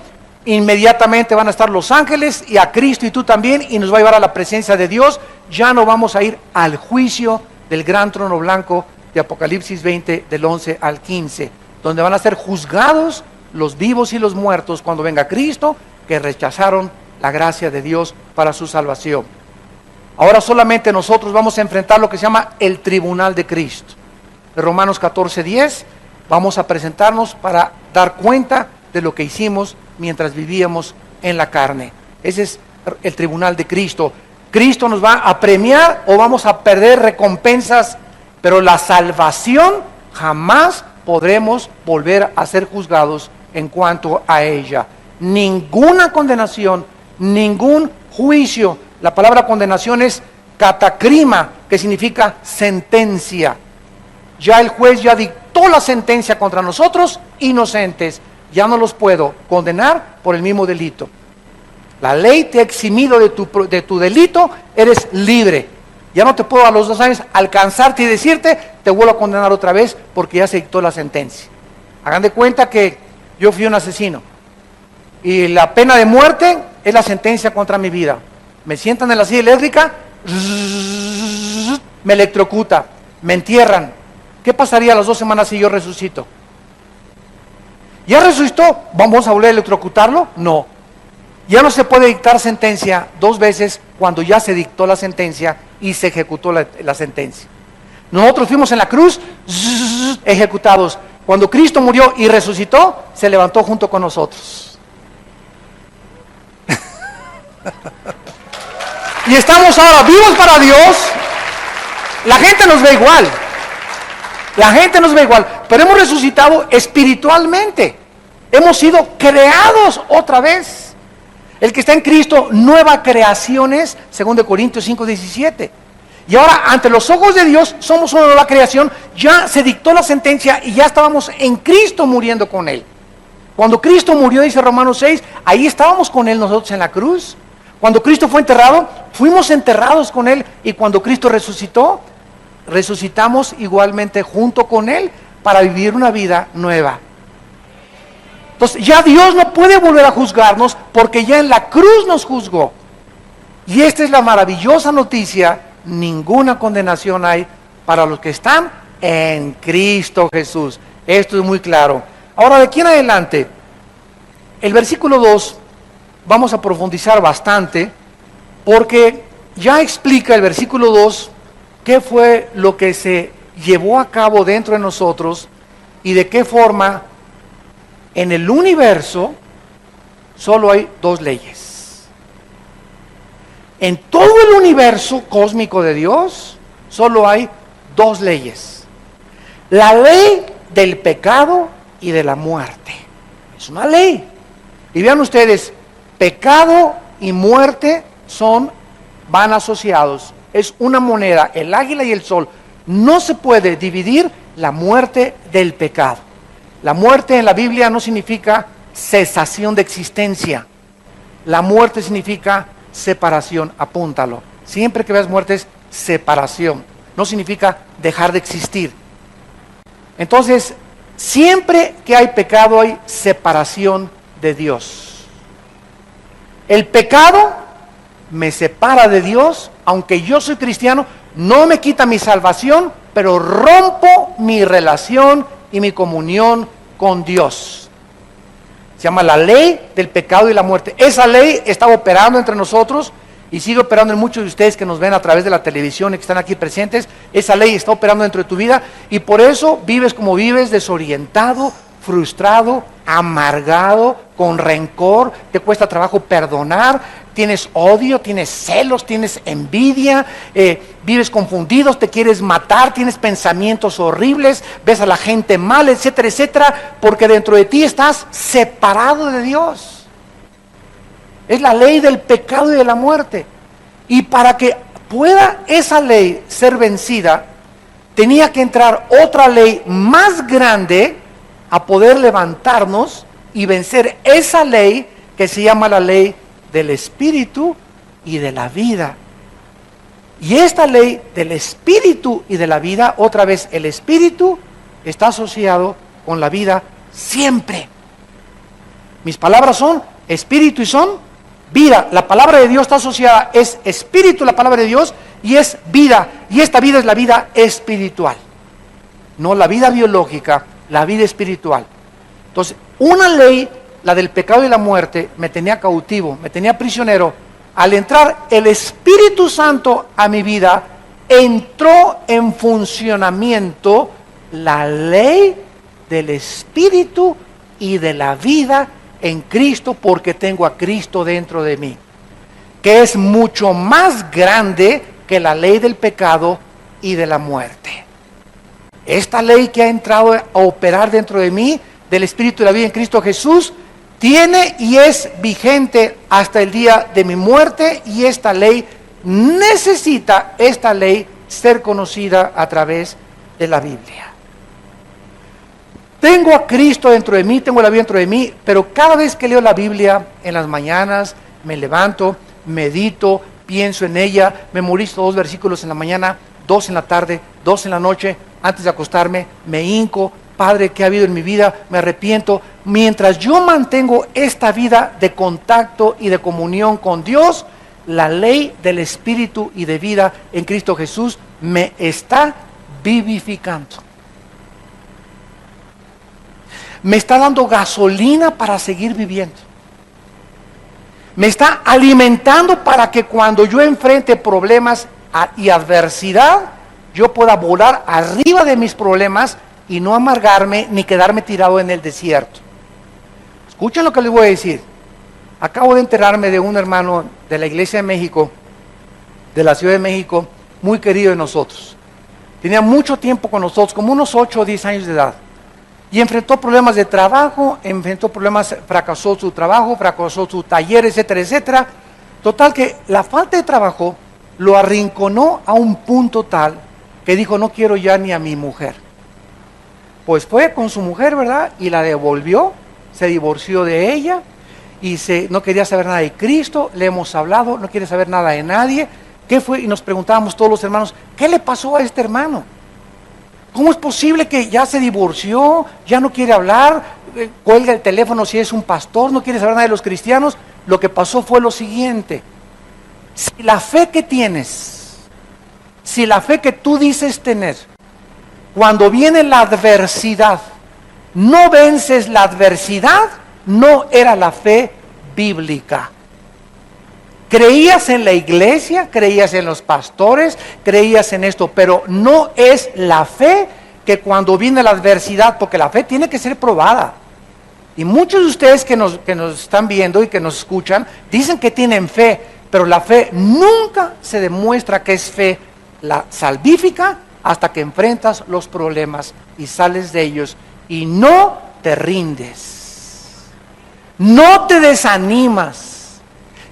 inmediatamente van a estar los ángeles y a Cristo y tú también, y nos va a llevar a la presencia de Dios. Ya no vamos a ir al juicio del gran trono blanco de Apocalipsis 20, del 11 al 15, donde van a ser juzgados los vivos y los muertos cuando venga Cristo, que rechazaron la gracia de Dios para su salvación. Ahora solamente nosotros vamos a enfrentar lo que se llama el tribunal de Cristo. De Romanos 14:10, vamos a presentarnos para dar cuenta de lo que hicimos mientras vivíamos en la carne. Ese es el tribunal de Cristo. Cristo nos va a premiar o vamos a perder recompensas, pero la salvación jamás podremos volver a ser juzgados en cuanto a ella. Ninguna condenación, ningún juicio. La palabra condenación es catacrima, que significa sentencia. Ya el juez ya dictó la sentencia contra nosotros, inocentes. Ya no los puedo condenar por el mismo delito. La ley te ha eximido de tu delito, eres libre. Ya no te puedo a los 2 años alcanzarte y decirte, te vuelvo a condenar otra vez porque ya se dictó la sentencia. Hagan de cuenta que yo fui un asesino y la pena de muerte es la sentencia contra mi vida. Me sientan en la silla eléctrica, me electrocuta, me entierran. ¿Qué pasaría a las 2 semanas si yo resucito? ¿Ya resucitó? ¿Vamos a volver a electrocutarlo? No. Ya no se puede dictar sentencia 2 veces cuando ya se dictó la sentencia y se ejecutó la sentencia. Nosotros fuimos en la cruz, ejecutados. Cuando Cristo murió y resucitó, se levantó junto con nosotros. Y estamos ahora vivos para Dios. La gente nos ve igual. La gente nos ve igual, pero hemos resucitado espiritualmente. Hemos sido creados otra vez. El que está en Cristo, nueva creación es, 2 Corintios 5:17. Y ahora, ante los ojos de Dios, somos una nueva creación. Ya se dictó la sentencia y ya estábamos en Cristo muriendo con Él. Cuando Cristo murió, dice Romanos 6, ahí estábamos con Él nosotros en la cruz. Cuando Cristo fue enterrado, fuimos enterrados con Él. Y cuando Cristo resucitó, resucitamos igualmente junto con Él para vivir una vida nueva. Entonces ya Dios no puede volver a juzgarnos porque ya en la cruz nos juzgó. Y esta es la maravillosa noticia: ninguna condenación hay para los que están en Cristo Jesús. Esto es muy claro. Ahora, de aquí en adelante, el versículo 2 vamos a profundizar bastante, porque ya explica el versículo 2 qué fue lo que se llevó a cabo dentro de nosotros y de qué forma en el universo solo hay dos leyes. En todo el universo cósmico de Dios solo hay dos leyes. La ley del pecado y de la muerte. Es una ley. Y vean ustedes, pecado y muerte van asociados. Es una moneda, el águila y el sol. No se puede dividir la muerte del pecado. La muerte en la Biblia no significa cesación de existencia. La muerte significa separación, apúntalo. Siempre que veas muerte es separación. No significa dejar de existir. Entonces, siempre que hay pecado hay separación de Dios. El pecado me separa de Dios, aunque yo soy cristiano, no me quita mi salvación, pero rompo mi relación y mi comunión con Dios. Se llama la ley del pecado y la muerte. Esa ley está operando entre nosotros y sigue operando en muchos de ustedes que nos ven a través de la televisión y que están aquí presentes. Esa ley está operando dentro de tu vida y por eso vives como vives, desorientado, frustrado, amargado, con rencor, te cuesta trabajo perdonar, tienes odio, tienes celos, tienes envidia, vives confundido, te quieres matar, tienes pensamientos horribles, ves a la gente mal, etcétera, etcétera, porque dentro de ti estás separado de Dios. Es la ley del pecado y de la muerte. Y para que pueda esa ley ser vencida, tenía que entrar otra ley más grande a poder levantarnos y vencer esa ley que se llama la ley del espíritu y de la vida. Y esta ley del espíritu y de la vida, otra vez, el espíritu está asociado con la vida siempre. Mis palabras son espíritu y son vida. La palabra de Dios está asociada, es espíritu la palabra de Dios y es vida. Y esta vida es la vida espiritual, no la vida biológica, la vida espiritual. Entonces, una ley, la del pecado y la muerte, me tenía cautivo, me tenía prisionero. Al entrar el Espíritu Santo a mi vida, entró en funcionamiento la ley del Espíritu y de la vida en Cristo, porque tengo a Cristo dentro de mí, que es mucho más grande que la ley del pecado y de la muerte. Esta ley que ha entrado a operar dentro de mí, del Espíritu y la vida en Cristo Jesús, tiene y es vigente hasta el día de mi muerte, y esta ley necesita, ser conocida a través de la Biblia. Tengo a Cristo dentro de mí, tengo la vida dentro de mí, pero cada vez que leo la Biblia en las mañanas, me levanto, medito, pienso en ella, memorizo 2 versículos en la mañana, 2 en la tarde, 2 en la noche, antes de acostarme, me hinco. Padre, ¿qué ha habido en mi vida? Me arrepiento. Mientras yo mantengo esta vida de contacto y de comunión con Dios, la ley del Espíritu y de vida en Cristo Jesús me está vivificando. Me está dando gasolina para seguir viviendo. Me está alimentando para que cuando yo enfrente problemas y adversidad, yo pueda volar arriba de mis problemas y no amargarme ni quedarme tirado en el desierto. Escuchen lo que les voy a decir. Acabo de enterarme de un hermano de la Iglesia de México, de la Ciudad de México, muy querido de nosotros. Tenía mucho tiempo con nosotros, como unos 8 o 10 años de edad. Y enfrentó problemas de trabajo, fracasó su trabajo, fracasó su taller, etcétera, etcétera. Total que la falta de trabajo lo arrinconó a un punto tal que dijo, no quiero ya ni a mi mujer. Pues fue con su mujer, ¿verdad? Y la devolvió, se divorció de ella y no quería saber nada de Cristo. Le hemos hablado, no quiere saber nada de nadie. ¿Qué fue? Y nos preguntábamos todos los hermanos, ¿qué le pasó a este hermano? ¿Cómo es posible que ya se divorció, ya no quiere hablar, cuelga el teléfono si es un pastor, no quiere saber nada de los cristianos? Lo que pasó fue lo siguiente: si la fe que tienes, si la fe que tú dices tener, cuando viene la adversidad, no vences la adversidad, no era la fe bíblica. Creías en la iglesia, creías en los pastores, creías en esto, pero no es la fe que cuando viene la adversidad, porque la fe tiene que ser probada. Y muchos de ustedes que nos están viendo y que nos escuchan, dicen que tienen fe, pero la fe nunca se demuestra que es fe la salvífica hasta que enfrentas los problemas y sales de ellos y no te rindes, no te desanimas.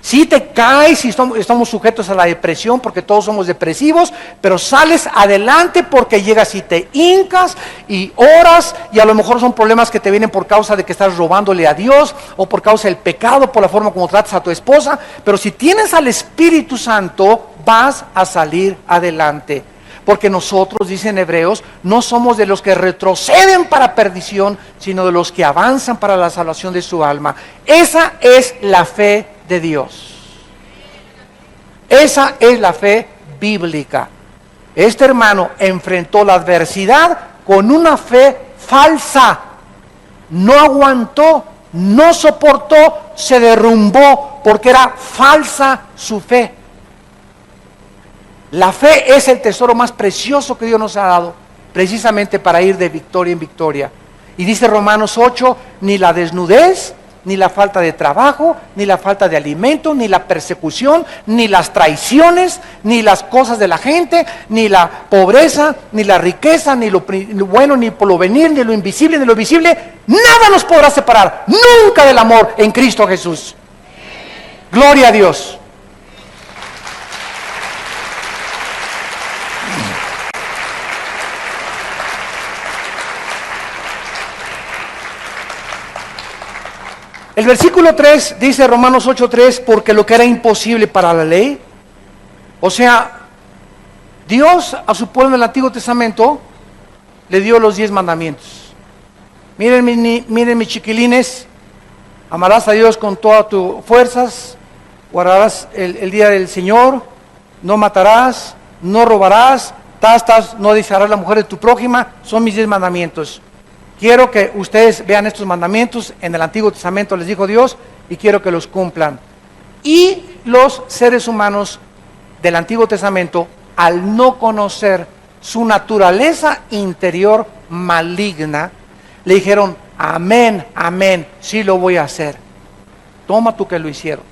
Si te caes y estamos sujetos a la depresión porque todos somos depresivos, pero sales adelante porque llegas y te hincas y oras, y a lo mejor son problemas que te vienen por causa de que estás robándole a Dios o por causa del pecado, por la forma como tratas a tu esposa, pero si tienes al Espíritu Santo vas a salir adelante. Porque nosotros, dicen Hebreos, no somos de los que retroceden para perdición, sino de los que avanzan para la salvación de su alma. Esa es la fe de Dios. Esa es la fe bíblica. Este hermano enfrentó la adversidad con una fe falsa. No aguantó, no soportó, se derrumbó porque era falsa su fe. La fe es el tesoro más precioso que Dios nos ha dado, precisamente para ir de victoria en victoria. Y dice Romanos 8, ni la desnudez, ni la falta de trabajo, ni la falta de alimento, ni la persecución, ni las traiciones, ni las cosas de la gente, ni la pobreza, ni la riqueza, ni lo bueno, ni por lo venir, ni lo invisible, ni lo visible, nada nos podrá separar nunca del amor en Cristo Jesús. Gloria a Dios. El versículo 3 dice Romanos 8:3, porque lo que era imposible para la ley, o sea, Dios a su pueblo en el Antiguo Testamento le dio los 10 mandamientos. Miren mis chiquilines, amarás a Dios con todas tus fuerzas, guardarás el día del Señor, no matarás, no robarás, no desearás a la mujer de tu prójima, son mis 10 mandamientos. Quiero que ustedes vean estos mandamientos, en el Antiguo Testamento les dijo Dios, y quiero que los cumplan. Y los seres humanos del Antiguo Testamento, al no conocer su naturaleza interior maligna, le dijeron, amén, amén, sí lo voy a hacer. Toma tú que lo hicieron.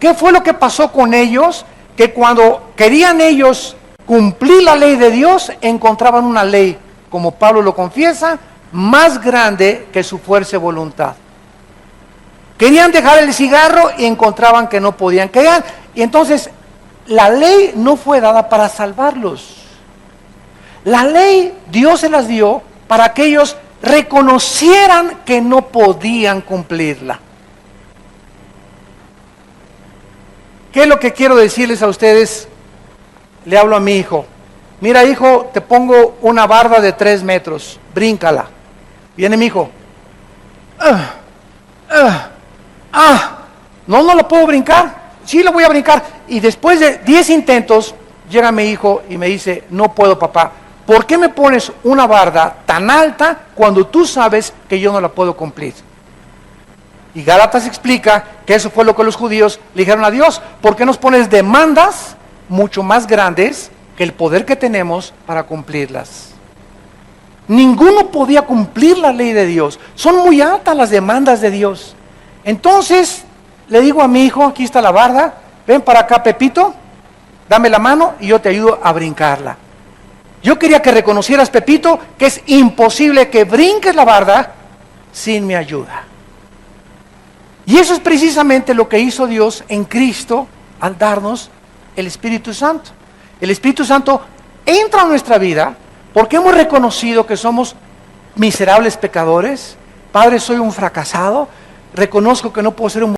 ¿Qué fue lo que pasó con ellos? Que cuando querían ellos cumplir la ley de Dios, encontraban una ley, como Pablo lo confiesa, más grande que su fuerza y voluntad. Querían dejar el cigarro y encontraban que no podían quedar. Y entonces, la ley no fue dada para salvarlos. La ley Dios se las dio para que ellos reconocieran que no podían cumplirla. ¿Qué es lo que quiero decirles a ustedes? Le hablo a mi hijo. Mira, hijo, te pongo una barda de 3 metros, bríncala. Viene mi hijo. No lo puedo brincar. Sí, lo voy a brincar. Y después de 10 intentos, llega mi hijo y me dice, no puedo, papá. ¿Por qué me pones una barda tan alta cuando tú sabes que yo no la puedo cumplir? Y Gálatas explica que eso fue lo que los judíos le dijeron a Dios. ¿Por qué nos pones demandas mucho más grandes que el poder que tenemos para cumplirlas? Ninguno podía cumplir la ley de Dios. Son muy altas las demandas de Dios. Entonces le digo a mi hijo, aquí está la barda, ven para acá, Pepito, dame la mano y yo te ayudo a brincarla. Yo quería que reconocieras, Pepito, que es imposible que brinques la barda sin mi ayuda. Y eso es precisamente lo que hizo Dios en Cristo al darnos el Espíritu Santo. El Espíritu Santo entra a nuestra vida porque hemos reconocido que somos miserables pecadores. Padre, soy un fracasado. Reconozco que no puedo ser un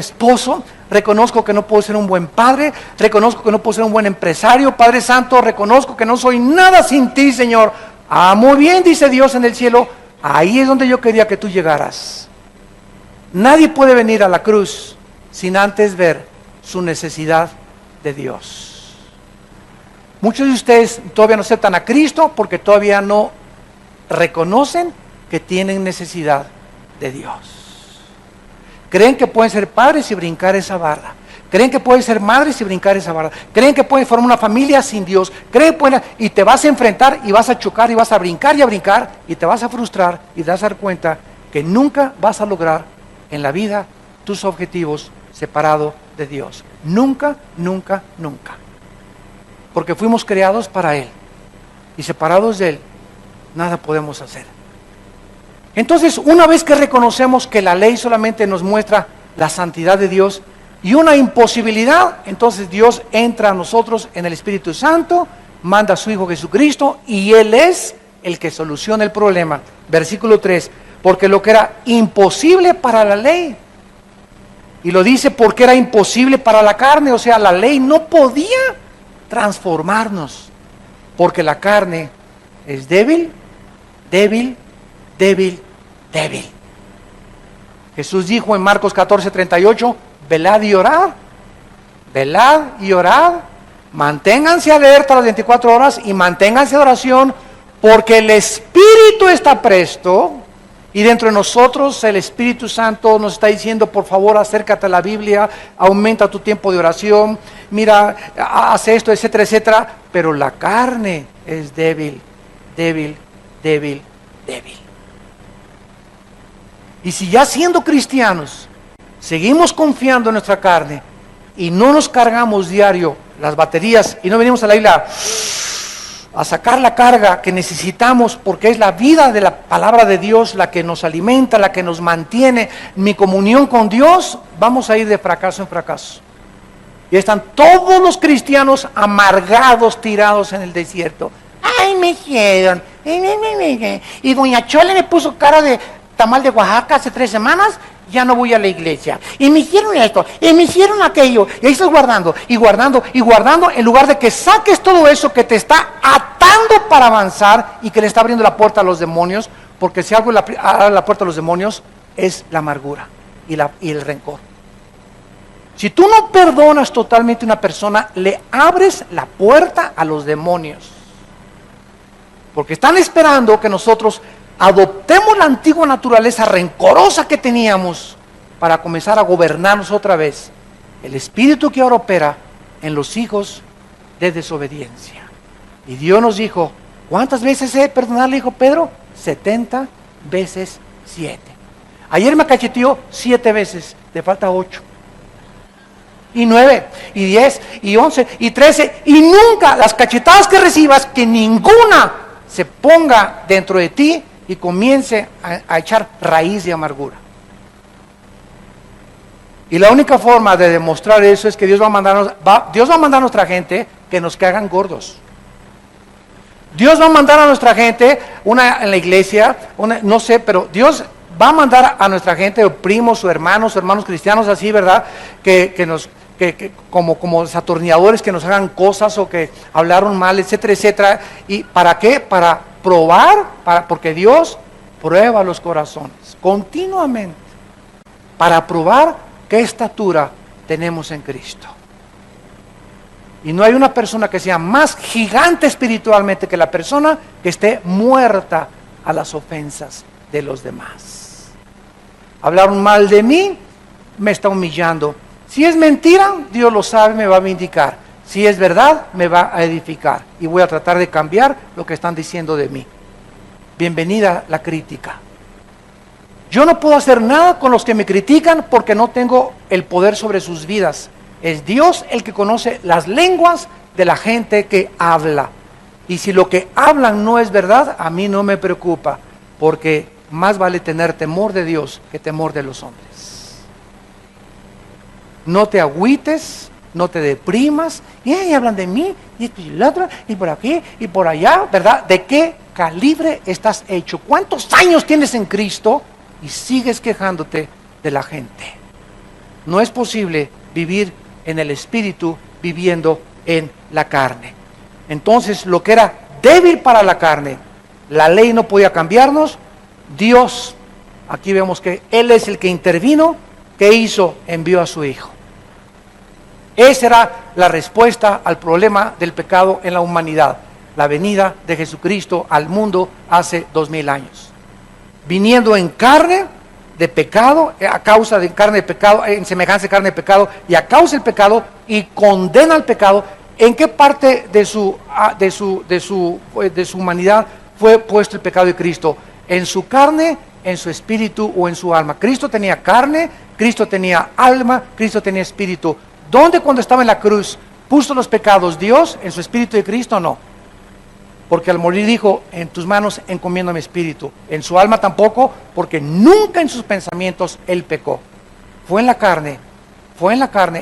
esposo, reconozco que no puedo ser un buen padre, reconozco que no puedo ser un buen empresario, Padre Santo, reconozco que no soy nada sin ti, Señor. Ah, muy bien, dice Dios en el cielo, ahí es donde yo quería que tú llegaras. Nadie puede venir a la cruz sin antes ver su necesidad de Dios. Muchos de ustedes todavía no aceptan a Cristo porque todavía no reconocen que tienen necesidad de Dios. Creen que pueden ser padres y brincar esa barra. Creen que pueden ser madres y brincar esa barra. Creen que pueden formar una familia sin Dios. Creen que pueden, y te vas a enfrentar y vas a chocar y vas a brincar y te vas a frustrar y te vas a dar cuenta que nunca vas a lograr en la vida tus objetivos separado de Dios. Nunca, nunca, nunca. Porque fuimos creados para Él. Y separados de Él, nada podemos hacer. Entonces, una vez que reconocemos que la ley solamente nos muestra la santidad de Dios y una imposibilidad, entonces Dios entra a nosotros en el Espíritu Santo, manda a su Hijo Jesucristo y Él es el que soluciona el problema. Versículo 3, porque lo que era imposible para la ley, y lo dice porque era imposible para la carne, o sea, la ley no podía transformarnos, porque la carne es débil, débil, débil, débil. Jesús dijo en Marcos 14:38, velad y orad, manténganse alerta las 24 horas y manténganse de oración, porque el Espíritu está presto, y dentro de nosotros el Espíritu Santo nos está diciendo, por favor, acércate a la Biblia, aumenta tu tiempo de oración, mira, haz esto, etcétera, etcétera, pero la carne es débil, débil, débil, débil. Y si ya siendo cristianos seguimos confiando en nuestra carne y no nos cargamos diario las baterías y no venimos a la isla a sacar la carga que necesitamos, porque es la vida de la palabra de Dios la que nos alimenta, la que nos mantiene, mi comunión con Dios, vamos a ir de fracaso en fracaso. Y están todos los cristianos amargados, tirados en el desierto. Ay, me hicieron. Y doña Chole me puso cara de tamal de Oaxaca hace 3 semanas, ya no voy a la iglesia. Y me hicieron esto, y me hicieron aquello. Y ahí estás guardando, y guardando, y guardando, en lugar de que saques todo eso que te está atando para avanzar y que le está abriendo la puerta a los demonios, porque si algo abre la puerta a los demonios es la amargura y el rencor. Si tú no perdonas totalmente a una persona, le abres la puerta a los demonios. Porque están esperando que nosotros adoptemos la antigua naturaleza rencorosa que teníamos para comenzar a gobernarnos otra vez. El espíritu que ahora opera en los hijos de desobediencia. Y Dios nos dijo, ¿cuántas veces he de perdonarle, dijo Pedro? 70 veces 7. Ayer me cacheteó 7 veces, te falta 8. Y 9, y 10, y 11, y 13, y nunca las cachetadas que recibas, que ninguna se ponga dentro de ti y comience a echar raíz de amargura. Y la única forma de demostrar eso es que Dios va a mandar a nuestra gente que nos cagan gordos. Dios va a mandar a nuestra gente, una en la iglesia, no sé, pero Dios va a mandar a nuestra gente, o primos, o hermanos cristianos así, ¿verdad? Como desatornilladores que nos hagan cosas o que hablaron mal, etcétera, etcétera. ¿Y para qué? Para probar, porque Dios prueba los corazones continuamente para probar qué estatura tenemos en Cristo. Y no hay una persona que sea más gigante espiritualmente que la persona que esté muerta a las ofensas de los demás. Hablaron mal de mí, me está humillando. Si es mentira, Dios lo sabe, me va a vindicar. Si es verdad, me va a edificar. Y voy a tratar de cambiar lo que están diciendo de mí. Bienvenida la crítica. Yo no puedo hacer nada con los que me critican porque no tengo el poder sobre sus vidas. Es Dios el que conoce las lenguas de la gente que habla. Y si lo que hablan no es verdad, a mí no me preocupa, porque más vale tener temor de Dios que temor de los hombres. No te agüites, no te deprimas, y hablan de mí, y esto y el otro, y por aquí, y por allá, ¿verdad? ¿De qué calibre estás hecho? ¿Cuántos años tienes en Cristo y sigues quejándote de la gente? No es posible vivir en el Espíritu viviendo en la carne. Entonces, lo que era débil para la carne, la ley no podía cambiarnos. Dios, aquí vemos que Él es el que intervino. ¿Qué hizo? Envió a su Hijo. Esa era la respuesta al problema del pecado en la humanidad. La venida de Jesucristo al mundo hace 2000 años. Viniendo en carne de pecado, a causa de carne de pecado, en semejanza de carne de pecado, y a causa del pecado, y condena al pecado. ¿En qué parte de su humanidad fue puesto el pecado de Cristo? ¿En su carne, en su espíritu o en su alma? Cristo tenía carne, Cristo tenía alma, Cristo tenía espíritu. ¿Dónde cuando estaba en la cruz puso los pecados Dios? ¿En su espíritu de Cristo? No. Porque al morir dijo, en tus manos encomiendo mi espíritu. En su alma tampoco, porque nunca en sus pensamientos Él pecó. Fue en la carne,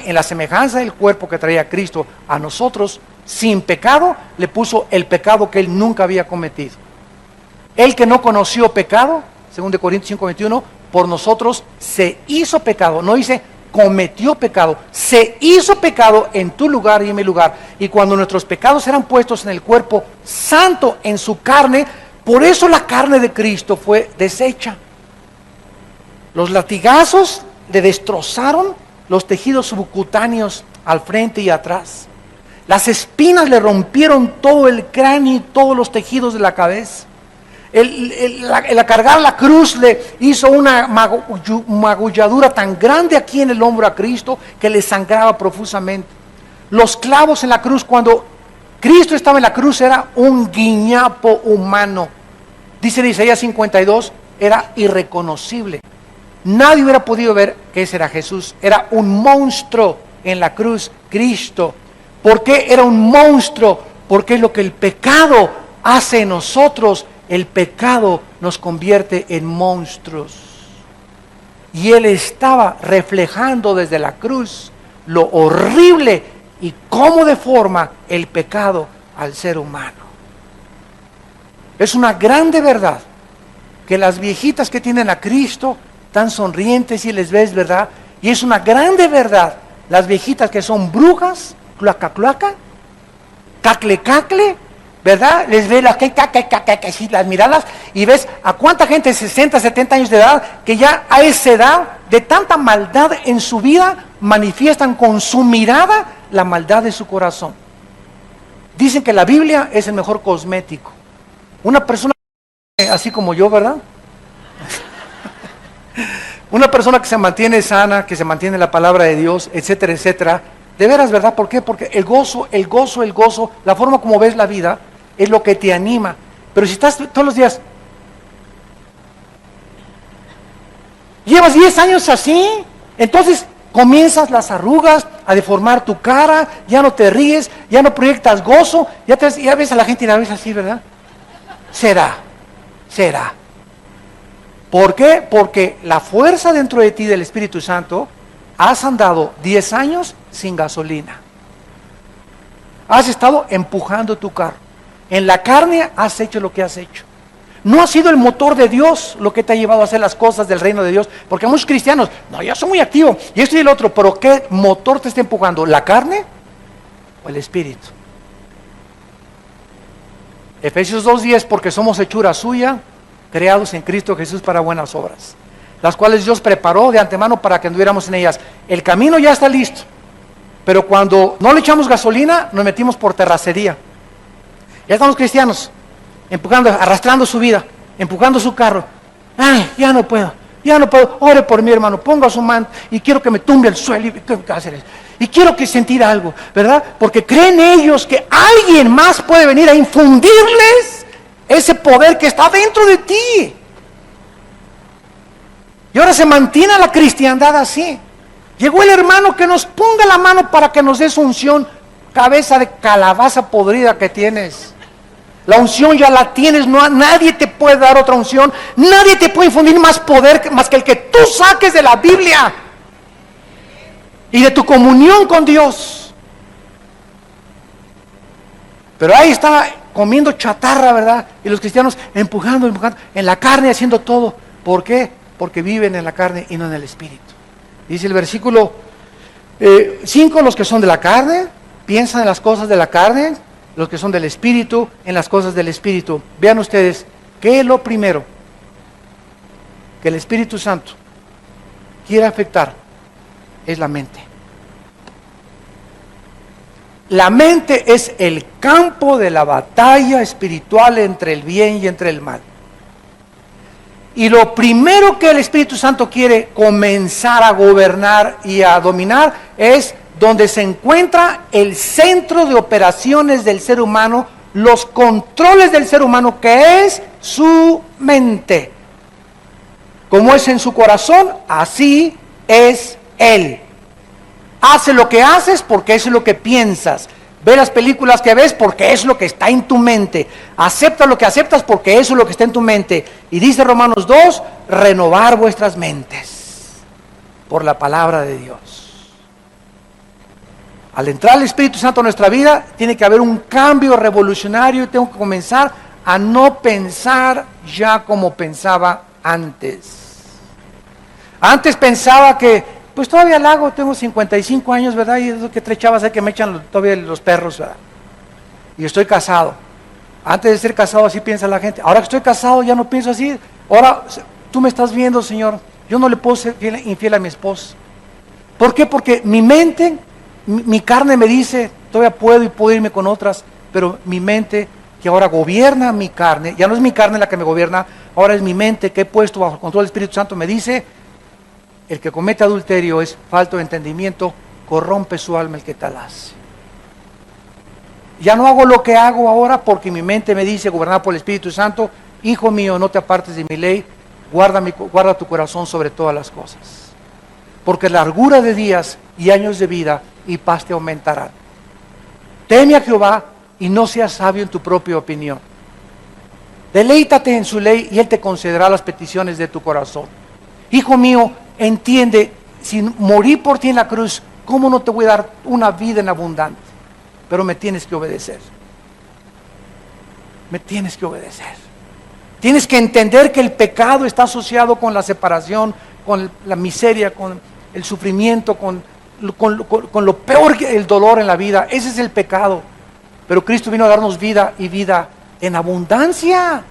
en la semejanza del cuerpo que traía Cristo a nosotros, sin pecado, le puso el pecado que Él nunca había cometido. Él que no conoció pecado, según de Corintios 5:21, por nosotros se hizo pecado. No dice cometió pecado, se hizo pecado en tu lugar y en mi lugar. Y cuando nuestros pecados eran puestos en el cuerpo santo, en su carne, por eso la carne de Cristo fue deshecha. Los latigazos le destrozaron los tejidos subcutáneos al frente y atrás. Las espinas le rompieron todo el cráneo y todos los tejidos de la cabeza. El cargar la cruz le hizo una magulladura tan grande aquí en el hombro a Cristo que le sangraba profusamente. Los clavos en la cruz, cuando Cristo estaba en la cruz, era un guiñapo humano. Dice en Isaías 52, era irreconocible. Nadie hubiera podido ver que ese era Jesús. Era un monstruo en la cruz, Cristo. ¿Por qué era un monstruo? Porque es lo que el pecado hace en nosotros. El pecado nos convierte en monstruos. Y Él estaba reflejando desde la cruz lo horrible y cómo deforma el pecado al ser humano. Es una grande verdad que las viejitas que tienen a Cristo tan sonrientes y les ves, ¿verdad? Y es una grande verdad, las viejitas que son brujas, cloaca, cloaca, cacle, cacle, ¿verdad? Les ves las miradas y ves a cuánta gente de 60, 70 años de edad que ya a esa edad de tanta maldad en su vida manifiestan con su mirada la maldad de su corazón. Dicen que la Biblia es el mejor cosmético. Una persona así como yo, ¿verdad? Una persona que se mantiene sana, que se mantiene en la palabra de Dios, etcétera, etcétera. De veras, ¿verdad? ¿Por qué? Porque el gozo, la forma como ves la vida, es lo que te anima. Pero si estás todos los días, llevas 10 años así, entonces comienzas las arrugas a deformar tu cara, ya no te ríes, ya no proyectas gozo, ya ves a la gente y la ves así, ¿verdad? Será. ¿Por qué? Porque la fuerza dentro de ti del Espíritu Santo, has andado 10 años sin gasolina. Has estado empujando tu carro. En la carne has hecho lo que has hecho. No ha sido el motor de Dios lo que te ha llevado a hacer las cosas del reino de Dios. Porque muchos cristianos, no, yo soy muy activo, y esto y el otro, pero ¿qué motor te está empujando? ¿La carne o el Espíritu? Efesios 2:10, porque somos hechura suya, creados en Cristo Jesús para buenas obras, las cuales Dios preparó de antemano para que anduviéramos en ellas. El camino ya está listo, pero cuando no le echamos gasolina, nos metimos por terracería. Ya estamos cristianos, empujando, arrastrando su vida, empujando su carro. Ay, ya no puedo, ore por mí, hermano, ponga su mano y quiero que me tumbe al suelo y quiero que sentir algo, ¿verdad? Porque creen ellos que alguien más puede venir a infundirles ese poder que está dentro de ti. Y ahora se mantiene la cristiandad así. Llegó el hermano que nos ponga la mano para que nos dé su unción, cabeza de calabaza podrida que tienes. La unción ya la tienes, nadie te puede dar otra unción, nadie te puede infundir más poder más que el que tú saques de la Biblia y de tu comunión con Dios. Pero ahí está comiendo chatarra, ¿verdad? Y los cristianos empujando en la carne, haciendo todo. ¿Por qué? Porque viven en la carne y no en el Espíritu. Dice el versículo 5, los que son de la carne, piensan en las cosas de la carne, los que son del Espíritu, en las cosas del Espíritu. Vean ustedes, ¿qué es lo primero que el Espíritu Santo quiere afectar? Es la mente. La mente es el campo de la batalla espiritual entre el bien y entre el mal. Y lo primero que el Espíritu Santo quiere comenzar a gobernar y a dominar es donde se encuentra el centro de operaciones del ser humano, los controles del ser humano, que es su mente. Como es en su corazón, así es él. Hace lo que haces porque eso es lo que piensas. Ve las películas que ves porque es lo que está en tu mente. Acepta lo que aceptas porque eso es lo que está en tu mente. Y dice Romanos 2, renovar vuestras mentes por la palabra de Dios. Al entrar el Espíritu Santo en nuestra vida, tiene que haber un cambio revolucionario y tengo que comenzar a no pensar ya como pensaba antes. Antes pensaba que pues todavía la hago, tengo 55 años, ¿verdad? Y es lo que tres chavas hay que me echan todavía los perros, ¿verdad? Y estoy casado. Antes de ser casado así piensa la gente. Ahora que estoy casado ya no pienso así. Ahora tú me estás viendo, Señor. Yo no le puedo ser infiel a mi esposa. ¿Por qué? Porque mi mente, mi carne me dice, todavía puedo y puedo irme con otras. Pero mi mente, que ahora gobierna mi carne, ya no es mi carne la que me gobierna, ahora es mi mente que he puesto bajo el control del Espíritu Santo, me dice, el que comete adulterio es falto de entendimiento, corrompe su alma el que tal hace. Ya no hago lo que hago ahora porque mi mente me dice, gobernada por el Espíritu Santo, hijo mío, no te apartes de mi ley, guarda tu corazón sobre todas las cosas. Porque largura de días y años de vida y paz te aumentarán. Teme a Jehová y no seas sabio en tu propia opinión. Deleítate en su ley y Él te concederá las peticiones de tu corazón. Hijo mío, entiende, si morí por ti en la cruz, ¿cómo no te voy a dar una vida en abundante? Pero me tienes que obedecer. Me tienes que obedecer. Tienes que entender que el pecado está asociado con la separación, con la miseria, con el sufrimiento, con lo peor que el dolor en la vida. Ese es el pecado. Pero Cristo vino a darnos vida y vida en abundancia.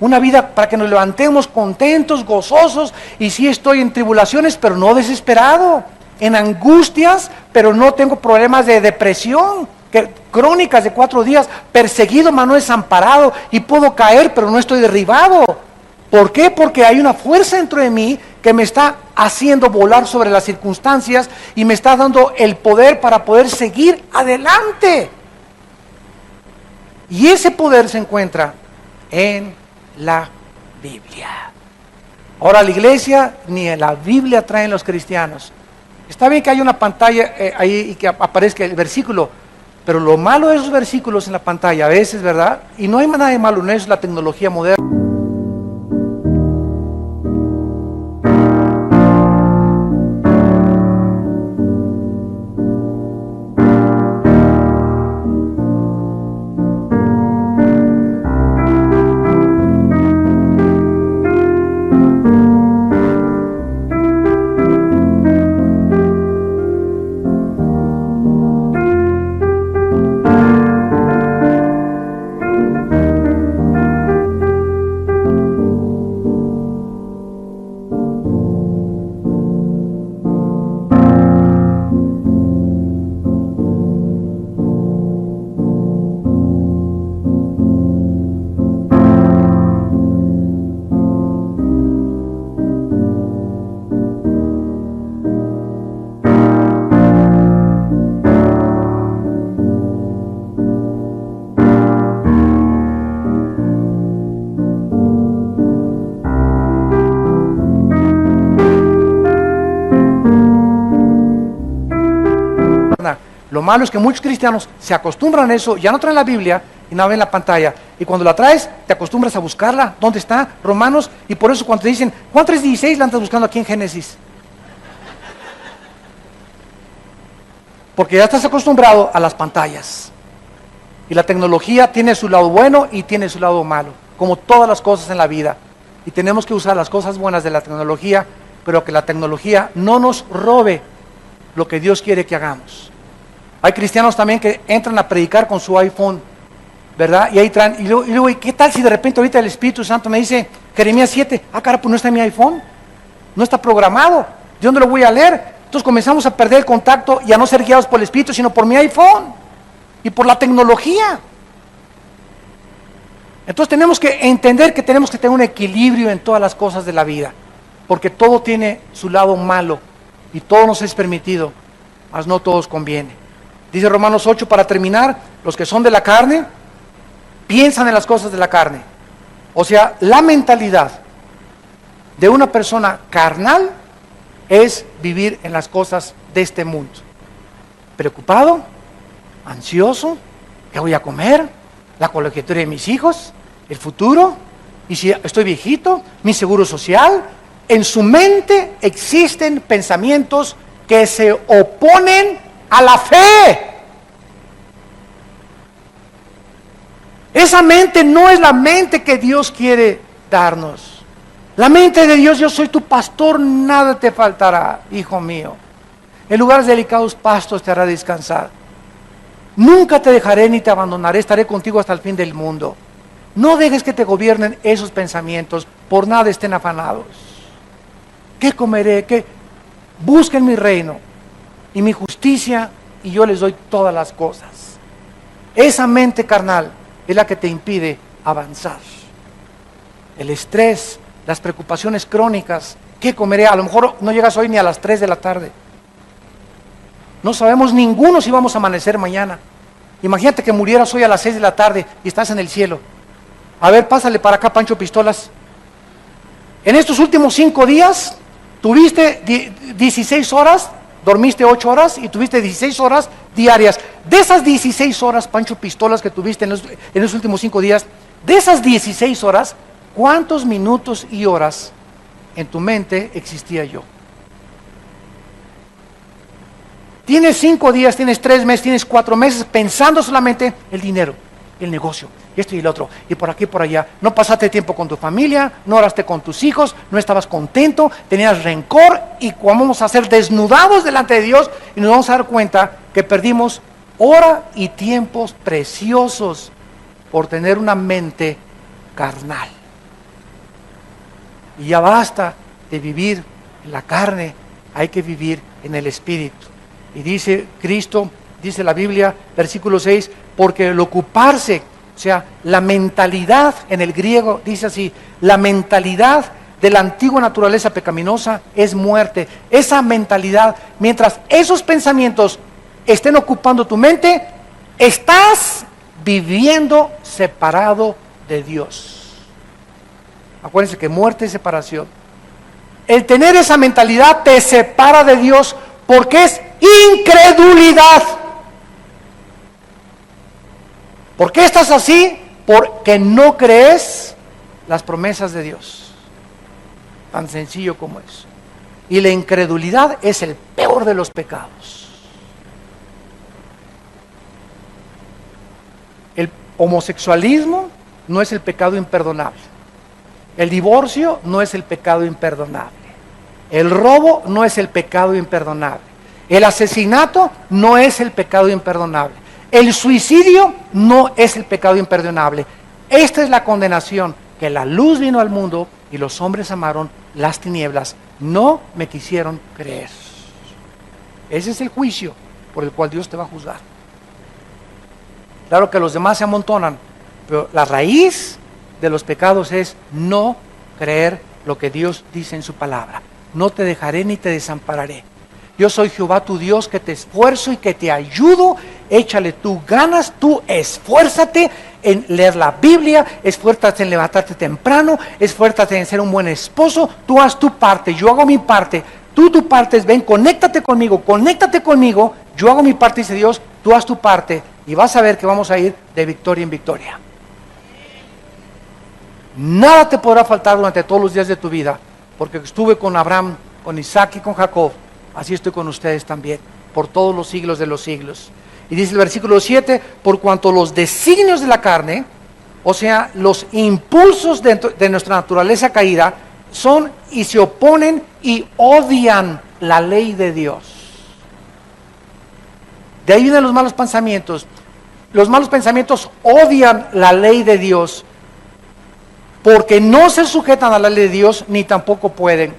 Una vida para que nos levantemos contentos, gozosos, y sí estoy en tribulaciones, pero no desesperado, en angustias, pero no tengo problemas de depresión, crónicas de 4 días, perseguido, mas no desamparado, y puedo caer, pero no estoy derribado. ¿Por qué? Porque hay una fuerza dentro de mí que me está haciendo volar sobre las circunstancias y me está dando el poder para poder seguir adelante. Y ese poder se encuentra en la Biblia. Ahora la iglesia ni en la Biblia traen los cristianos. Está bien que haya una pantalla ahí y que aparezca el versículo, pero lo malo de esos versículos en la pantalla a veces, ¿verdad? Y no hay nada de malo en eso, la tecnología moderna. Lo malo es que muchos cristianos se acostumbran a eso, ya no traen la Biblia y no ven la pantalla. Y cuando la traes, te acostumbras a buscarla. ¿Dónde está? Romanos. Y por eso cuando te dicen, Juan 3:16, la andas buscando aquí en Génesis. Porque ya estás acostumbrado a las pantallas. Y la tecnología tiene su lado bueno y tiene su lado malo, como todas las cosas en la vida. Y tenemos que usar las cosas buenas de la tecnología pero que la tecnología no nos robe lo que Dios quiere que hagamos. Hay cristianos también que entran a predicar con su iPhone, ¿verdad? Y ahí traen, y luego, ¿y qué tal si de repente ahorita el Espíritu Santo me dice, Jeremías 7, cara, pues no está en mi iPhone, no está programado, ¿de dónde lo voy a leer? Entonces comenzamos a perder el contacto y a no ser guiados por el Espíritu, sino por mi iPhone y por la tecnología. Entonces tenemos que entender que tenemos que tener un equilibrio en todas las cosas de la vida, porque todo tiene su lado malo y todo nos es permitido, mas no todos conviene. Dice Romanos 8, para terminar, los que son de la carne, piensan en las cosas de la carne. O sea, la mentalidad de una persona carnal es vivir en las cosas de este mundo. Preocupado, ansioso, ¿qué voy a comer? La colegiatura de mis hijos, el futuro, y si estoy viejito, mi seguro social. En su mente existen pensamientos que se oponen a la fe. Esa mente no es la mente que Dios quiere darnos. La mente de Dios: yo soy tu pastor, nada te faltará, hijo mío. En lugares delicados pastos te hará descansar. Nunca te dejaré ni te abandonaré, estaré contigo hasta el fin del mundo. No dejes que te gobiernen esos pensamientos, por nada estén afanados. ¿Qué comeré? ¿Qué? Busquen mi reino y mi justicia, y yo les doy todas las cosas. Esa mente carnal es la que te impide avanzar. El estrés, las preocupaciones crónicas. ¿Qué comeré? A lo mejor no llegas hoy ni a las 3 de la tarde. No sabemos ninguno si vamos a amanecer mañana. Imagínate que murieras hoy a las 6 de la tarde y estás en el cielo. A ver, pásale para acá, Pancho Pistolas. En estos últimos 5 días, tuviste 16 horas, dormiste 8 horas y tuviste 16 horas diarias. De esas 16 horas, Pancho Pistolas, que tuviste en los últimos 5 días, de esas 16 horas, ¿cuántos minutos y horas en tu mente existía yo? Tienes 5 días, tienes 3 meses, tienes 4 meses pensando solamente el dinero, el negocio, esto y el otro, y por aquí y por allá. No pasaste tiempo con tu familia, no oraste con tus hijos, no estabas contento, tenías rencor, y vamos a ser desnudados delante de Dios y nos vamos a dar cuenta que perdimos hora y tiempos preciosos por tener una mente carnal. Y ya basta de vivir en la carne, hay que vivir en el Espíritu. Y dice Cristo, dice la Biblia, versículo 6, porque el ocuparse, o sea, la mentalidad en el griego dice así, la mentalidad de la antigua naturaleza pecaminosa es muerte. Esa mentalidad, mientras esos pensamientos estén ocupando tu mente, estás viviendo separado de Dios. Acuérdense que muerte es separación. El tener esa mentalidad te separa de Dios porque es incredulidad. ¿Por qué estás así? Porque no crees las promesas de Dios. Tan sencillo como eso. Y la incredulidad es el peor de los pecados. El homosexualismo no es el pecado imperdonable. El divorcio no es el pecado imperdonable. El robo no es el pecado imperdonable. El asesinato no es el pecado imperdonable. El suicidio no es el pecado imperdonable. Esta es la condenación, que la luz vino al mundo y los hombres amaron las tinieblas. No me quisieron creer. Ese es el juicio por el cual Dios te va a juzgar. Claro que los demás se amontonan, pero la raíz de los pecados es no creer lo que Dios dice en su palabra. No te dejaré ni te desampararé. Yo soy Jehová tu Dios, que te esfuerzo y que te ayudo. Échale tú ganas, tú esfuérzate en leer la Biblia, esfuérzate en levantarte temprano, esfuérzate en ser un buen esposo. Tú haz tu parte, yo hago mi parte. Tú tu parte es, ven, conéctate conmigo, yo hago mi parte, dice Dios, tú haz tu parte. Y vas a ver que vamos a ir de victoria en victoria. Nada te podrá faltar durante todos los días de tu vida, porque estuve con Abraham, con Isaac y con Jacob. Así estoy con ustedes también, por todos los siglos de los siglos. Y dice el versículo 7, por cuanto los designios de la carne, o sea, los impulsos de nuestra naturaleza caída, son y se oponen y odian la ley de Dios. De ahí vienen los malos pensamientos. Los malos pensamientos odian la ley de Dios porque no se sujetan a la ley de Dios ni tampoco pueden.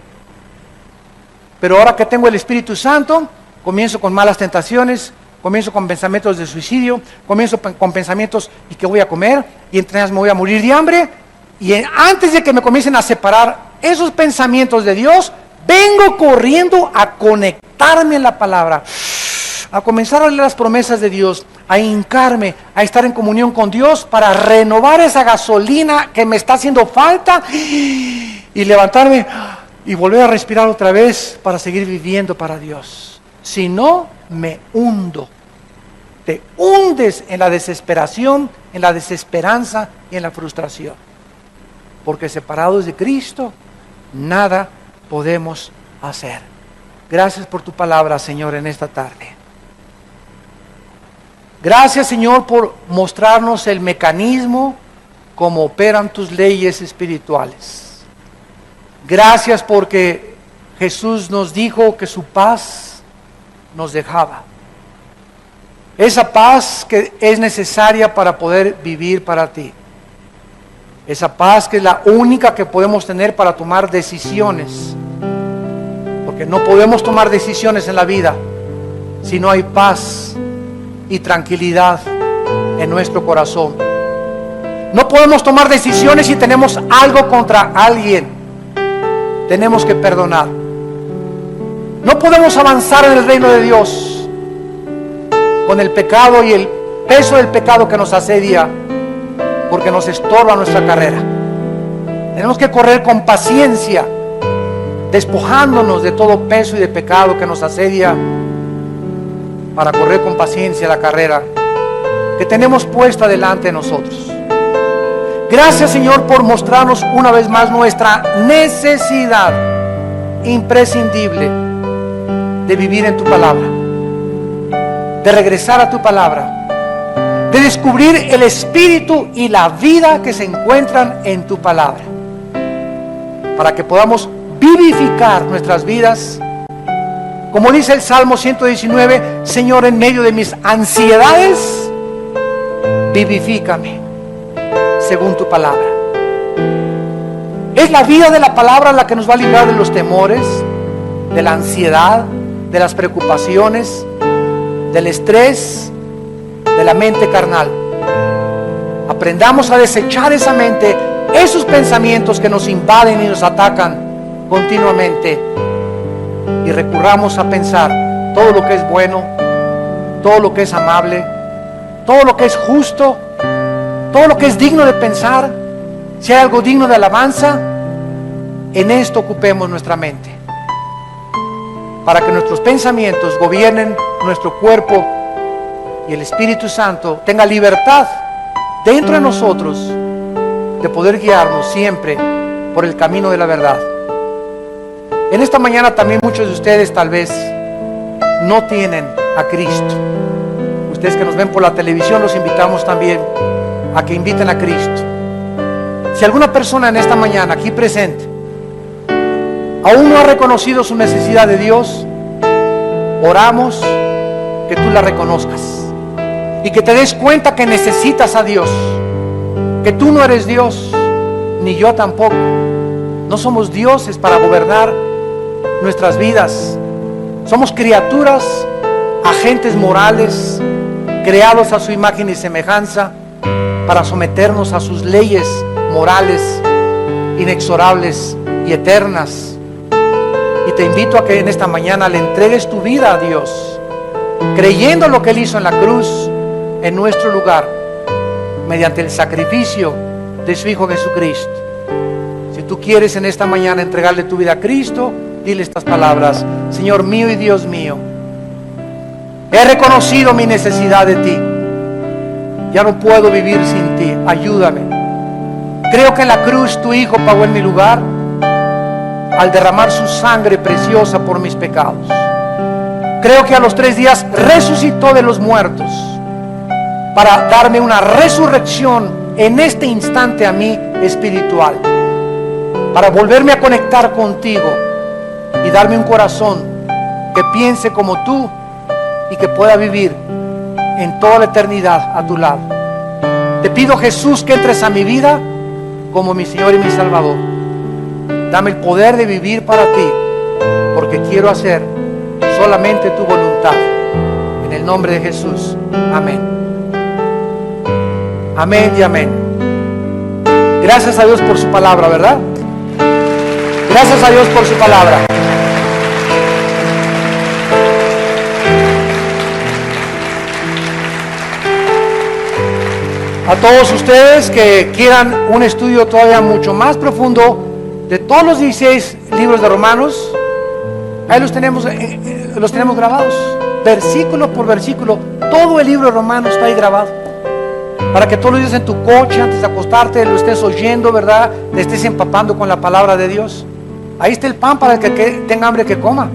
Pero ahora que tengo el Espíritu Santo, comienzo con malas tentaciones, comienzo con pensamientos de suicidio, comienzo con pensamientos y que voy a comer, y entre ellas me voy a morir de hambre, y antes de que me comiencen a separar esos pensamientos de Dios, vengo corriendo a conectarme en la palabra, a comenzar a leer las promesas de Dios, a hincarme, a estar en comunión con Dios para renovar esa gasolina que me está haciendo falta y levantarme y volver a respirar otra vez para seguir viviendo para Dios. Si no, me hundo. Te hundes en la desesperación, en la desesperanza y en la frustración. Porque separados de Cristo, nada podemos hacer. Gracias por tu palabra, Señor, en esta tarde. Gracias, Señor, por mostrarnos el mecanismo como operan tus leyes espirituales. Gracias porque Jesús nos dijo que su paz nos dejaba. Esa paz que es necesaria para poder vivir para ti. Esa paz que es la única que podemos tener para tomar decisiones. Porque no podemos tomar decisiones en la vida si no hay paz y tranquilidad en nuestro corazón. No podemos tomar decisiones si tenemos algo contra alguien. Tenemos que perdonar. No podemos avanzar en el reino de Dios con el pecado y el peso del pecado que nos asedia, porque nos estorba nuestra carrera. Tenemos que correr con paciencia, despojándonos de todo peso y de pecado que nos asedia, para correr con paciencia la carrera que tenemos puesta delante de nosotros. Gracias, Señor, por mostrarnos una vez más nuestra necesidad imprescindible de vivir en tu palabra, de regresar a tu palabra, de descubrir el espíritu y la vida que se encuentran en tu palabra, para que podamos vivificar nuestras vidas. Como dice el Salmo 119, Señor, en medio de mis ansiedades, vivifícame según tu palabra. Es la vida de la palabra la que nos va a librar de los temores, de la ansiedad, de las preocupaciones, del estrés, de la mente carnal. Aprendamos a desechar esa mente, esos pensamientos que nos invaden y nos atacan continuamente, y recurramos a pensar todo lo que es bueno, todo lo que es amable, todo lo que es justo, todo lo que es digno de pensar. Si hay algo digno de alabanza, en esto ocupemos nuestra mente, para que nuestros pensamientos gobiernen nuestro cuerpo y el Espíritu Santo tenga libertad dentro de nosotros de poder guiarnos siempre por el camino de la verdad. En esta mañana también muchos de ustedes tal vez no tienen a Cristo. Ustedes que nos ven por la televisión, los invitamos también a que inviten a Cristo. Si alguna persona en esta mañana aquí presente aún no ha reconocido su necesidad de Dios, oramos que tú la reconozcas y que te des cuenta que necesitas a Dios, que tú no eres Dios, ni yo tampoco. No somos dioses para gobernar nuestras vidas. Somos criaturas, agentes morales, creados a su imagen y semejanza, para someternos a sus leyes morales, inexorables y eternas. Y te invito a que en esta mañana le entregues tu vida a Dios, creyendo lo que Él hizo en la cruz, en nuestro lugar, mediante el sacrificio de su Hijo Jesucristo. Si tú quieres en esta mañana entregarle tu vida a Cristo, dile estas palabras: Señor mío y Dios mío, he reconocido mi necesidad de ti. Ya no puedo vivir sin ti, ayúdame. Creo que en la cruz tu Hijo pagó en mi lugar al derramar su sangre preciosa por mis pecados. Creo que a los 3 días resucitó de los muertos para darme una resurrección en este instante a mí espiritual, para volverme a conectar contigo y darme un corazón que piense como tú y que pueda vivir en toda la eternidad a tu lado. Te pido, Jesús, que entres a mi vida como mi Señor y mi Salvador. Dame el poder de vivir para ti, porque quiero hacer solamente tu voluntad. En el nombre de Jesús. Amén. Amén y amén. Gracias a Dios por su palabra, ¿verdad? Gracias a Dios por su palabra. A todos ustedes que quieran un estudio todavía mucho más profundo de todos los 16 libros de Romanos, ahí los tenemos grabados, versículo por versículo. Todo el libro de Romanos está ahí grabado, para que todos los días en tu coche, antes de acostarte, lo estés oyendo, ¿verdad? Te estés empapando con la palabra de Dios. Ahí está el pan para el que tenga hambre que coma.